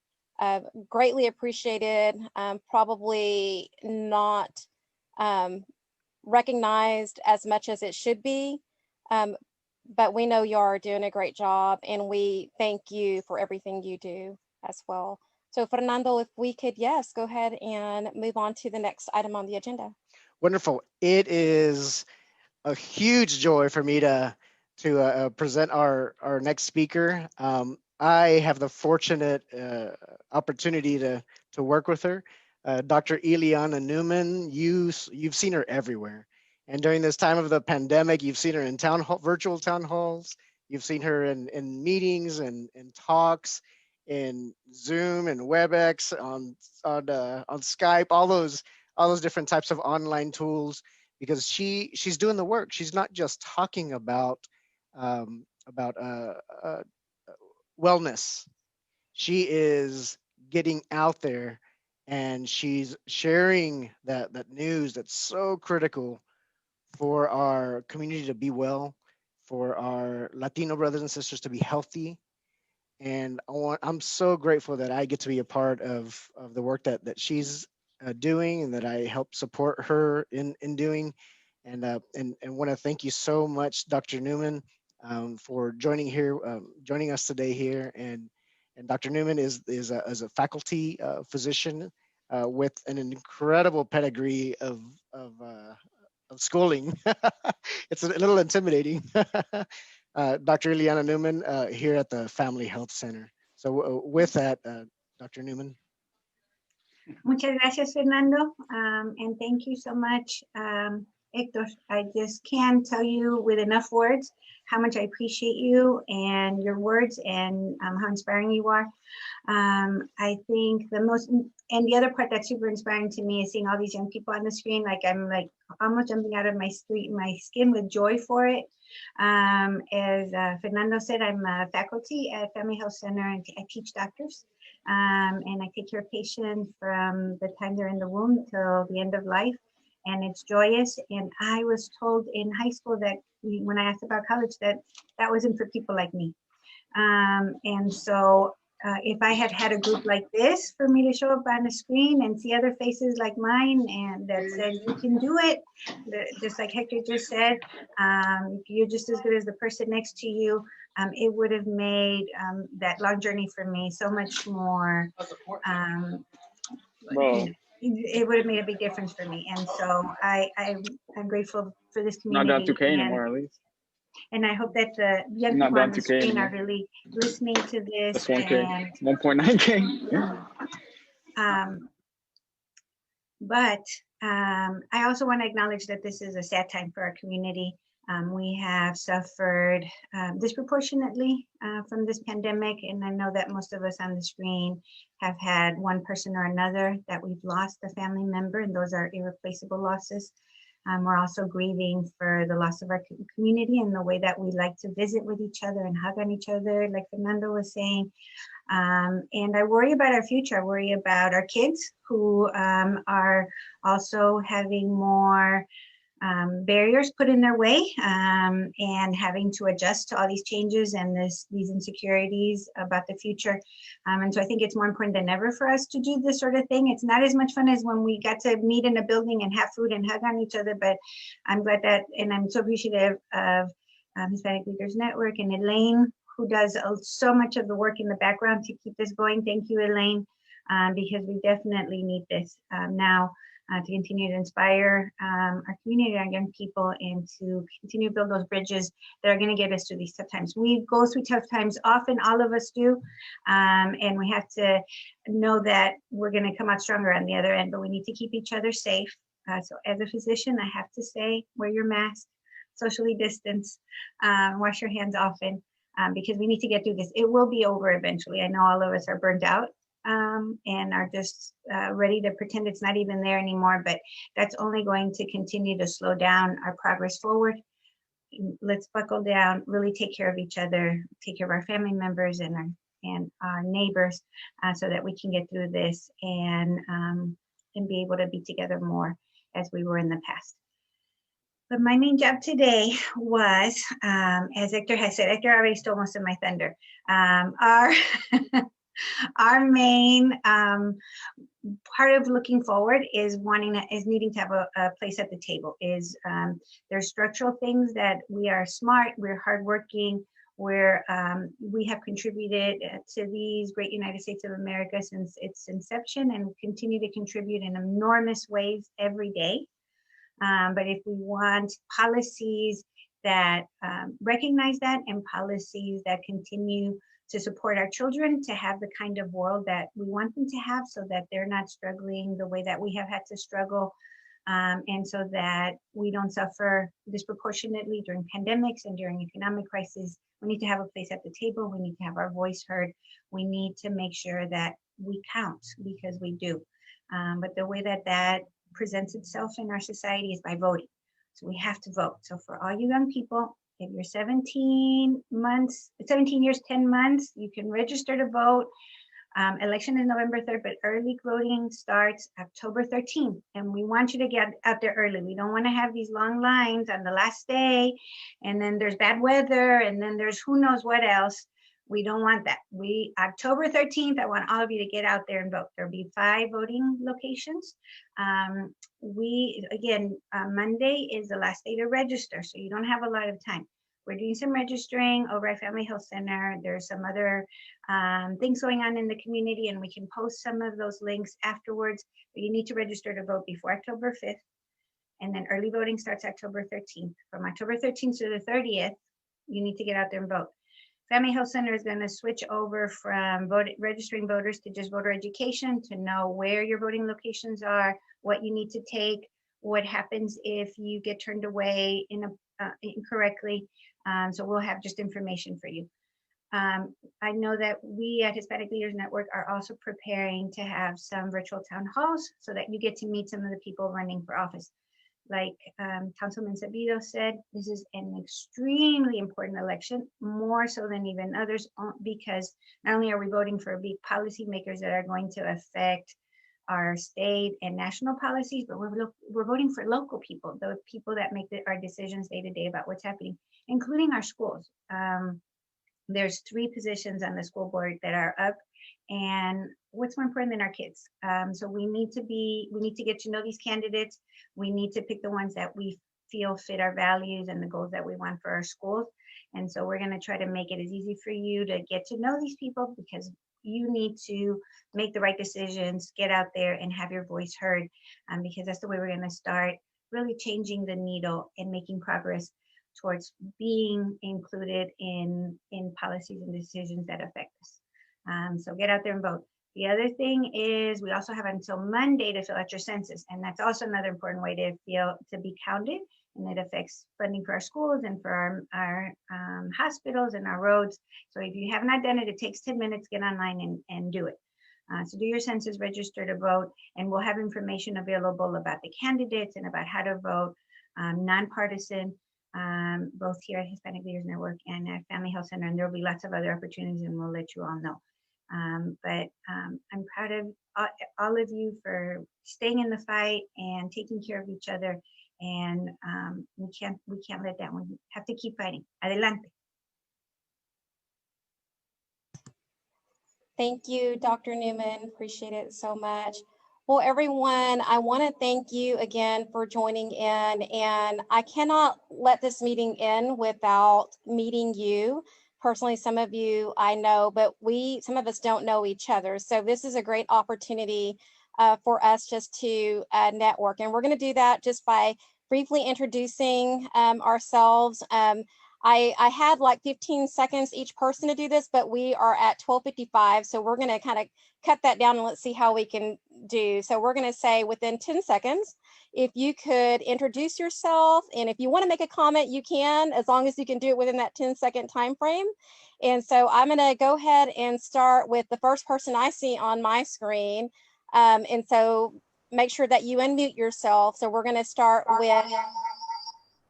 greatly appreciated, probably not recognized as much as it should be. But we know you are doing a great job, and we thank you for everything you do as well. So Fernando, if we could, yes, go ahead and move on to the next item on the agenda. Wonderful. It is a huge joy for me to present our next speaker. I have the fortunate opportunity to work with her. Dr. Ileana Newman, you've seen her everywhere. And during this time of the pandemic, you've seen her in virtual town halls. You've seen her in meetings and talks, in Zoom and WebEx, on Skype, all those different types of online tools, because she's doing the work. She's not just talking about wellness. She is getting out there and she's sharing that news that's so critical for our community to be well, for our Latino brothers and sisters to be healthy. And I'm so grateful that I get to be a part of the work that she's doing, and that I help support her in doing. And want to thank you so much, Dr. Newman, for joining us today here. And Dr. Newman is a faculty physician with an incredible pedigree of schooling. It's a little intimidating. Dr. Ileana Newman here at the Family Health Center. So with that, Dr. Newman. Muchas gracias, Fernando. And thank you so much, Hector. I just can't tell you with enough words how much I appreciate you and your words, and how inspiring you are. I think and the other part that's super inspiring to me is seeing all these young people on the screen. Like, I'm like almost jumping out of my skin with joy for it. As Fernando said, I'm a faculty at Family Health Center, and I teach doctors. And I take care of patients from the time they're in the womb till the end of life, and it's joyous. And I was told in high school that when I asked about college, that wasn't for people like me. And so if I had had a group like this for me to show up on a screen and see other faces like mine, and that said, you can do it, just like Hector just said, you're just as good as the person next to you, it would have made that long journey for me so much more, it would have made a big difference for me. And so I'm grateful for this community. Not down 2K anymore, at least. And I hope that the young people on the screen are really listening to this. That's 1K, 1.9K. But I also want to acknowledge that this is a sad time for our community. We have suffered disproportionately from this pandemic, and I know that most of us on the screen have had one person or another that we've lost a family member, and those are irreplaceable losses. We're also grieving for the loss of our community and the way that we like to visit with each other and hug on each other, like Fernando was saying. And I worry about our future. I worry about our kids who are also having more barriers put in their way, and having to adjust to all these changes and these insecurities about the future. And so I think it's more important than ever for us to do this sort of thing. It's not as much fun as when we got to meet in a building and have food and hug on each other, but I'm glad that, and I'm so appreciative of Hispanic Leaders Network and Elaine, who does so much of the work in the background to keep this going. Thank you, Elaine, because we definitely need this now. To continue to inspire our community, our young people, and to continue to build those bridges that are going to get us through these tough times. We go through tough times often, all of us do, and we have to know that we're going to come out stronger on the other end, but we need to keep each other safe. So as a physician, I have to say, wear your mask, socially distance, wash your hands often, because we need to get through this. It will be over eventually. I know all of us are burnt out and are just ready to pretend it's not even there anymore, but that's only going to continue to slow down our progress forward. Let's buckle down, really take care of each other, take care of our family members and our neighbors, so that we can get through this and be able to be together more as we were in the past. But my main job today was, as Hector has said, Hector already stole most of my thunder. Our main part of looking forward is needing to have a place at the table. There's structural things that we are smart, we're hardworking, we have contributed to these great United States of America since its inception and continue to contribute in enormous ways every day. But if we want policies that recognize that, and policies that continue to support our children to have the kind of world that we want them to have, so that they're not struggling the way that we have had to struggle, and so that we don't suffer disproportionately during pandemics and during economic crises, we need to have a place at the table. We need to have our voice heard. We need to make sure that we count, because we do. But the way that presents itself in our society is by voting. So we have to vote. So for all you young people, if you're 17 years, 10 months, you can register to vote. Election is November 3rd, but early voting starts October 13th. And we want you to get out there early. We don't want to have these long lines on the last day, and then there's bad weather, and then there's who knows what else. We don't want that. October 13th, I want all of you to get out there and vote. There'll be 5 voting locations. Monday is the last day to register, so you don't have a lot of time. We're doing some registering over at Family Health Center. There's some other things going on in the community, and we can post some of those links afterwards. But you need to register to vote before October 5th. And then early voting starts October 13th. From October 13th to the 30th, you need to get out there and vote. Family Health Center is going to switch over from registering voters to just voter education, to know where your voting locations are, what you need to take, what happens if you get turned away incorrectly. So we'll have just information for you. I know that we at Hispanic Leaders Network are also preparing to have some virtual town halls so that you get to meet some of the people running for office. Like Councilman Sabido said, this is an extremely important election, more so than even others, because not only are we voting for big policymakers that are going to affect our state and national policies, but we're voting for local people, the people that make our decisions day to day about what's happening, including our schools. There's 3 positions on the school board that are up, and what's more important than our kids? So we need to get to know these candidates. We need to pick the ones that we feel fit our values and the goals that we want for our schools. And so we're going to try to make it as easy for you to get to know these people, because you need to make the right decisions, get out there and have your voice heard, because that's the way we're going to start really changing the needle and making progress towards being included in policies and decisions that affect us. So get out there and vote. The other thing is we also have until Monday to fill out your census, and that's also another important way to be counted, and it affects funding for our schools and for our hospitals and our roads. So if you have not done it, it takes 10 minutes, get online and do it. So do your census, register to vote, and we'll have information available about the candidates and about how to vote, nonpartisan, both here at Hispanic Leaders Network and at Family Health Center, and there'll be lots of other opportunities, and we'll let you all know. But I'm proud of all of you for staying in the fight and taking care of each other, and we can't let that one. We have to keep fighting. Adelante. Thank you, Dr. Newman. Appreciate it so much. Well, everyone, I want to thank you again for joining in, and I cannot let this meeting end without meeting you. Personally, some of you I know, but some of us don't know each other. So this is a great opportunity for us just to network. And we're going to do that just by briefly introducing ourselves. I had like 15 seconds each person to do this, but we are at 12:55. So we're going to kind of cut that down and let's see how we can do. So we're going to say within 10 seconds, if you could introduce yourself, and if you want to make a comment, you can, as long as you can do it within that 10-second time frame. And so I'm going to go ahead and start with the first person I see on my screen. And so make sure that you unmute yourself. So we're going to start with,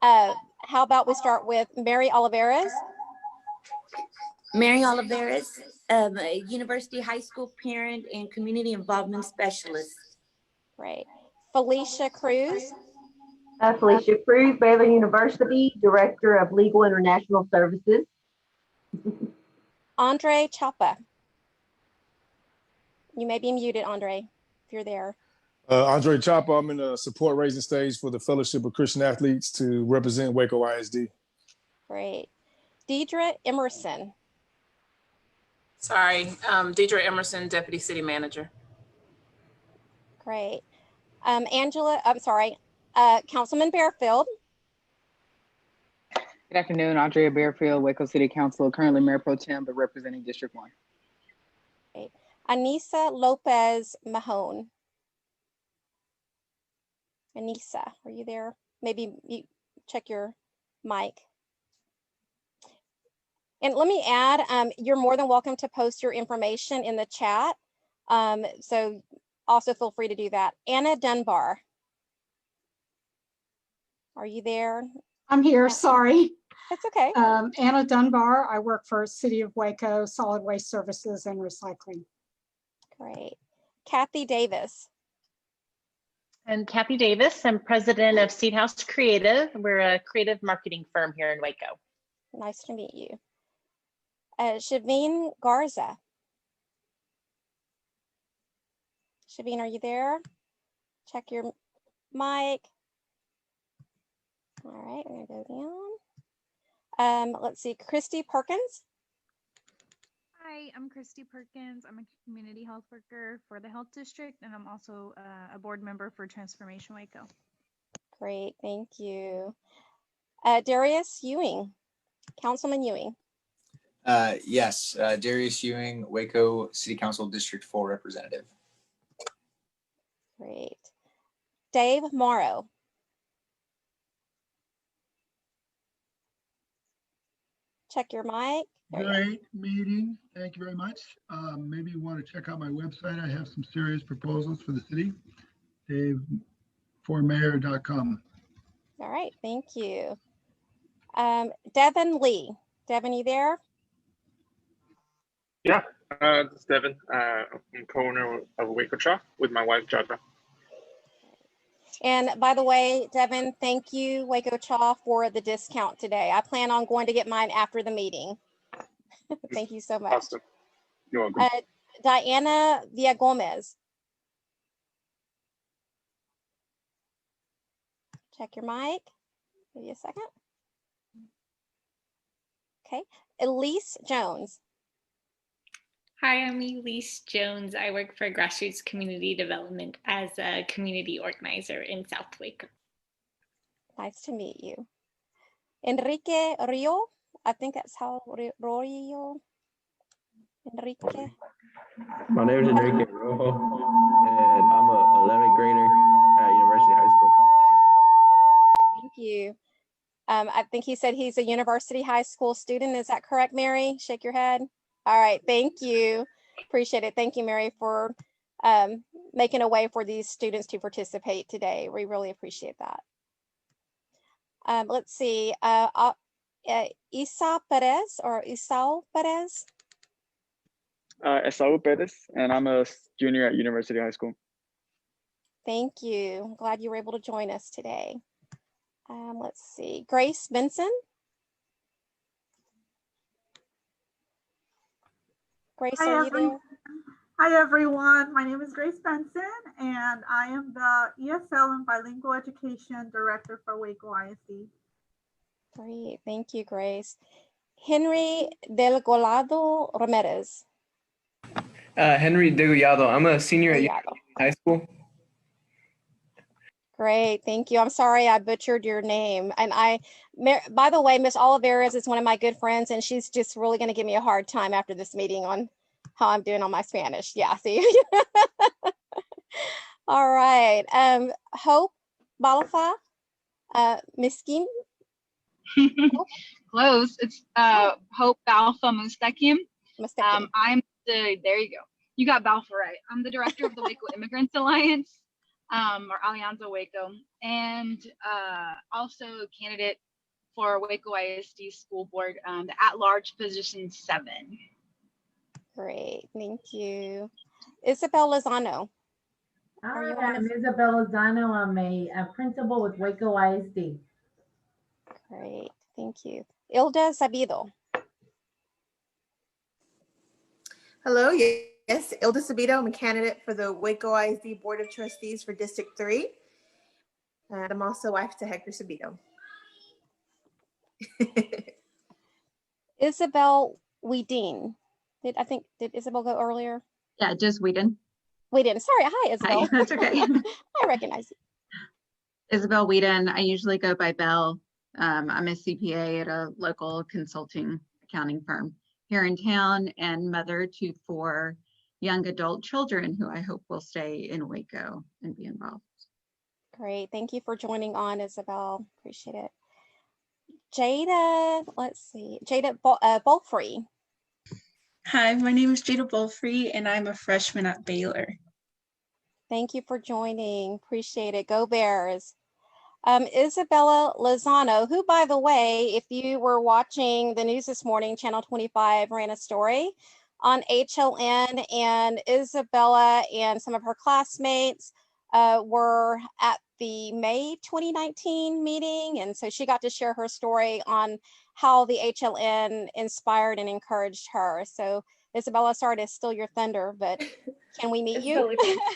how about we start with Mary Olivares? Mary Olivares, a University High School parent and community involvement specialist. Great. Felicia Cruz. Felicia Cruz, Baylor University, Director of Legal International Services. Andre Chapa. You may be muted, Andre, if you're there. Andre Chapa, I'm in the support raising stage for the Fellowship of Christian Athletes to represent Waco ISD. Great. Deidre Emerson. Sorry, Deidre Emerson, Deputy City Manager. Great. Councilman Bearfield. Good afternoon, Andrea Bearfield, Waco City Council, currently Mayor Pro Tem, but representing District 1. Great. Anissa Lopez Mahone. Anissa, are you there? Maybe you check your mic. And let me add, you're more than welcome to post your information in the chat. So also feel free to do that. Anna Dunbar. Are you there? I'm here, sorry. That's okay. Anna Dunbar, I work for City of Waco Solid Waste Services and Recycling. Great. Kathy Davis. I'm Kathy Davis. I'm president of Seed House Creative. We're a creative marketing firm here in Waco. Nice to meet you. Shavine Garza. Shavine, are you there? Check your mic. All right, I'm gonna go down. Let's see, Christy Perkins. Hi, I'm Christy Perkins. I'm a community health worker for the health district, and I'm also a board member for Transformation Waco. Great, thank you. Darius Ewing, Councilman Ewing. Yes, Darius Ewing, Waco City Council District 4 representative. Great. Dave Morrow. Check your mic. Great meeting. Thank you very much. Maybe you want to check out my website. I have some serious proposals for the city. DaveForMayor.com. All right, thank you. Devin Lee. Devin, you there? Yeah, this is Devin. I'm co-owner of Waco Cha with my wife, Jaja. And by the way, Devin, thank you, Waco Cha, for the discount today. I plan on going to get mine after the meeting. Thank you so much. Awesome. You're welcome. Diana Villa Gomez. Check your mic. Give you a second. Okay. Elise Jones. Hi, I'm Elise Jones. I work for Grassroots Community Development as a community organizer in South Waco. Nice to meet you. Enrique Rio. I think that's how Rio. Enrique. My name is Enrique Rojo, and I'm a 11th grader at University High School. Thank you. I think he said he's a University High School student. Is that correct, Mary? Shake your head. All right, thank you. Appreciate it. Thank you, Mary, for making a way for these students to participate today. We really appreciate that. Let's see, Isa Perez or Isao Perez? Esau Perez, and I'm a junior at University High School. Thank you. I'm glad you were able to join us today. Let's see, Grace Benson. Grace, are you there? Hi, everyone. My name is Grace Benson, and I am the ESL and Bilingual Education Director for Waco ISD. Great. Thank you, Grace. Henry Delgado Ramirez. Henry Degollado. I'm a senior at University High School. Great, thank you. I'm sorry I butchered your name. And by the way, Miss Oliveras is one of my good friends, and she's just really going to give me a hard time after this meeting on how I'm doing on my Spanish. Yeah, see. All right. Hope Balafa, Miskin. Close. It's Hope Balfa Mustakim. There you go. You got Balfa right. I'm the director of the Waco Immigrants Alliance, or Alianza Waco, and also a candidate for Waco ISD School Board, the at-large position 7. Great, thank you. Isabel Lozano. Hi, I'm Isabel Lozano. I'm a principal with Waco ISD. Great, thank you. Hilda Sabido. Hello, yes, Hilda Sabido. I'm a candidate for the Waco ISD Board of Trustees for District 3. And I'm also wife to Hector Sabido. Isabel Weedeen. Did Isabel go earlier? Yeah, just Whedon. Whedon. Sorry. Hi, Isabel. Hi, that's okay. I recognize you. Isabel Whedon. I usually go by Belle. I'm a CPA at a local consulting accounting firm here in town, and mother to 4 young adult children who I hope will stay in Waco and be involved. Great. Thank you for joining on, Isabel. Appreciate it. Jada, let's see. Jada Bolfrey. Hi, my name is Jada Bolfrey, and I'm a freshman at Baylor. Thank you for joining. Appreciate it. Go Bears. Isabella Lozano, who, by the way, if you were watching the news this morning, Channel 25 ran a story on HLN, and Isabella and some of her classmates were at the May 2019 meeting, and so she got to share her story on how the HLN inspired and encouraged her. So Isabella, sorry to steal your thunder, but can we meet you?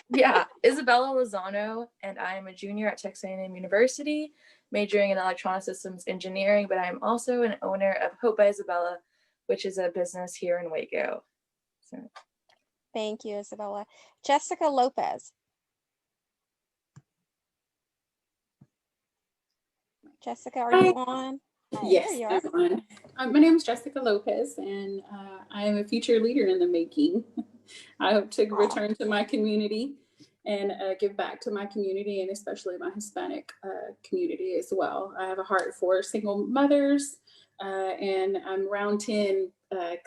Yeah, Isabella Lozano, and I am a junior at Texas A&M University, majoring in electronic systems engineering, but I am also an owner of Hope by Isabella, which is a business here in Waco. So. Thank you, Isabella. Jessica Lopez. Jessica, are you on? Hi, yes, I'm on. My name is Jessica Lopez, and I am a future leader in the making. I hope to return to my community and give back to my community, and especially my Hispanic community as well. I have a heart for single mothers, and I'm round 10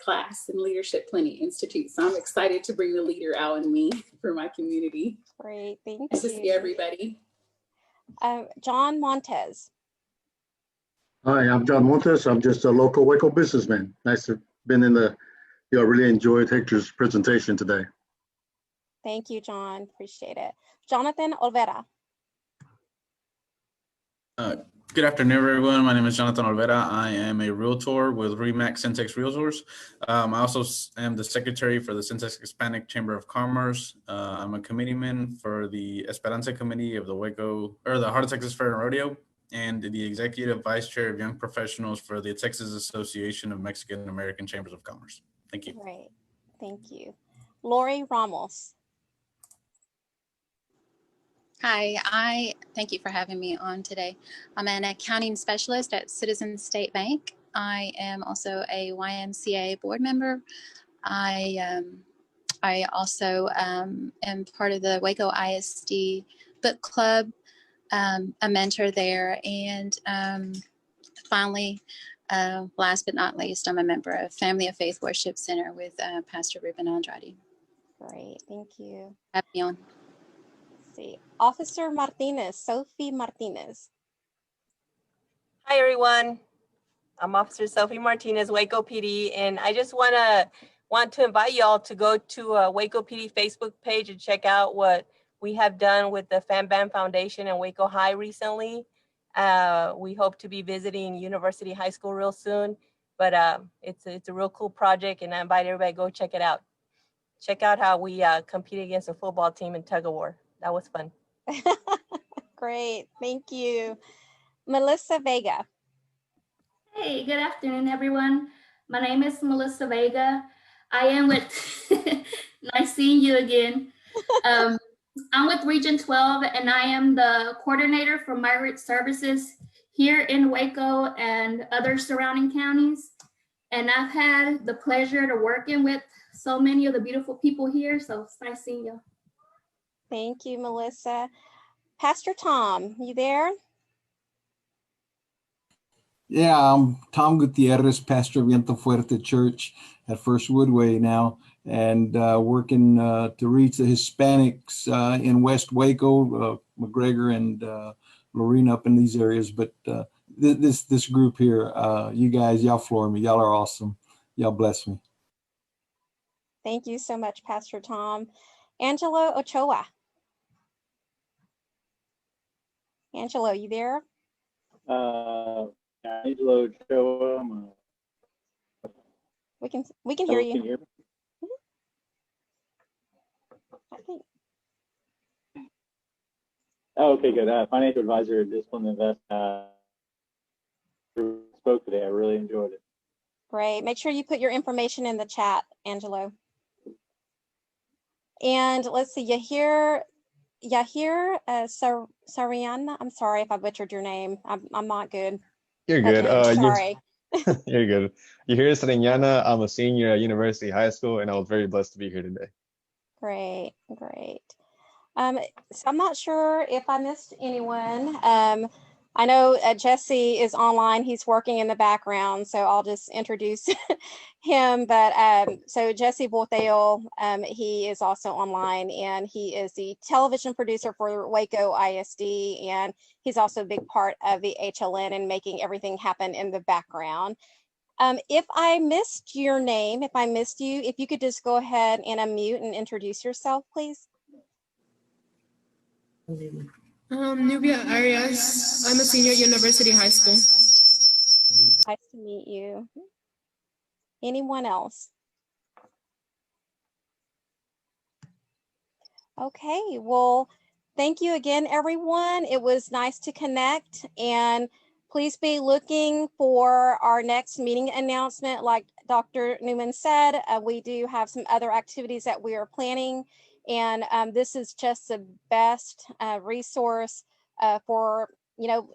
class in Leadership Plenty Institute. So I'm excited to bring the leader out in me for my community. Great, thank you. Nice to see everybody. John Montez. Hi, I'm John Montes. I'm just a local Waco businessman. Nice to have been in the, I really enjoyed Hector's presentation today. Thank you, John. Appreciate it. Jonathan Olvera. Good afternoon, everyone. My name is Jonathan Olvera. I am a realtor with RE/MAX Syntax Realtors. I also am the secretary for the Syntax Hispanic Chamber of Commerce. I'm a committeeman for the Esperanza Committee of the the Heart of Texas Fair and Rodeo, and the executive vice chair of young professionals for the Texas Association of Mexican American Chambers of Commerce. Thank you. Great, thank you. Lori Ramos. Hi, thank you for having me on today. I'm an accounting specialist at Citizens State Bank. I am also a YMCA board member. I also am part of the Waco ISD book club, a mentor there, and finally, last but not least, I'm a member of Family of Faith Worship Center with Pastor Ruben Andrade. Great, thank you. Have me on. Let's see, Officer Martinez, Sophie Martinez. Hi, everyone. I'm Officer Sophie Martinez, Waco PD, and I just want to invite you all to go to Waco PD Facebook page and check out what we have done with the Fan Band Foundation and Waco High recently. We hope to be visiting University High School real soon, but it's a real cool project, and I invite everybody to go check it out. Check out how we compete against a football team in tug of war. That was fun. Great, thank you. Melissa Vega. Hey, good afternoon, everyone. My name is Melissa Vega. I am with, nice seeing you again. I'm with Region 12, and I am the coordinator for migrant services here in Waco and other surrounding counties. And I've had the pleasure to working with so many of the beautiful people here. So it's nice seeing you. Thank you, Melissa. Pastor Tom, you there? Yeah, I'm Tom Gutierrez, pastor of Viento Fuerte Church at First Woodway now, and working to reach the Hispanics in West Waco, McGregor and Lorena up in these areas. But this group here, you guys, y'all floor me. Y'all are awesome. Y'all bless me. Thank you so much, Pastor Tom. Angelo Ochoa. Angelo, you there? Angelo Ochoa. We can hear you. Can you hear me? I think. Oh, okay, good. Financial advisor at Discipline Invest. Spoke today. I really enjoyed it. Great. Make sure you put your information in the chat, Angelo. And let's see, Yahir Sariana. I'm sorry if I butchered your name. I'm not good. You're good. Sorry. You're good. Yahir Sariñana. I'm a senior at University High School, and I was very blessed to be here today. Great, great. So I'm not sure if I missed anyone. I know Jesse is online. He's working in the background, so I'll just introduce him. But so Jesse Bortheo, he is also online, and he is the television producer for Waco ISD, and he's also a big part of the HLN and making everything happen in the background. If I missed your name, if I missed you, if you could just go ahead and unmute and introduce yourself, please. Nubia Arias. I'm a senior at University High School. Nice to meet you. Anyone else? Okay, well, thank you again, everyone. It was nice to connect, and please be looking for our next meeting announcement. Like Dr. Newman said, we do have some other activities that we are planning, and this is just the best resource for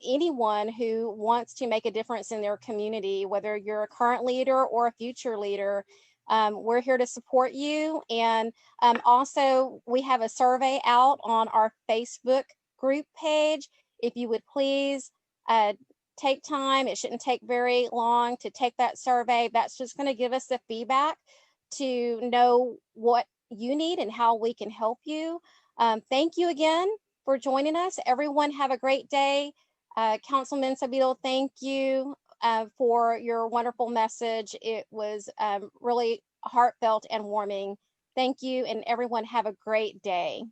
anyone who wants to make a difference in their community, whether you're a current leader or a future leader. We're here to support you. And also, we have a survey out on our Facebook group page. If you would please take time, it shouldn't take very long to take that survey. That's just going to give us the feedback to know what you need and how we can help you. Thank you again for joining us. Everyone have a great day. Councilman Sabido, thank you for your wonderful message. It was really heartfelt and warming. Thank you, and everyone have a great day.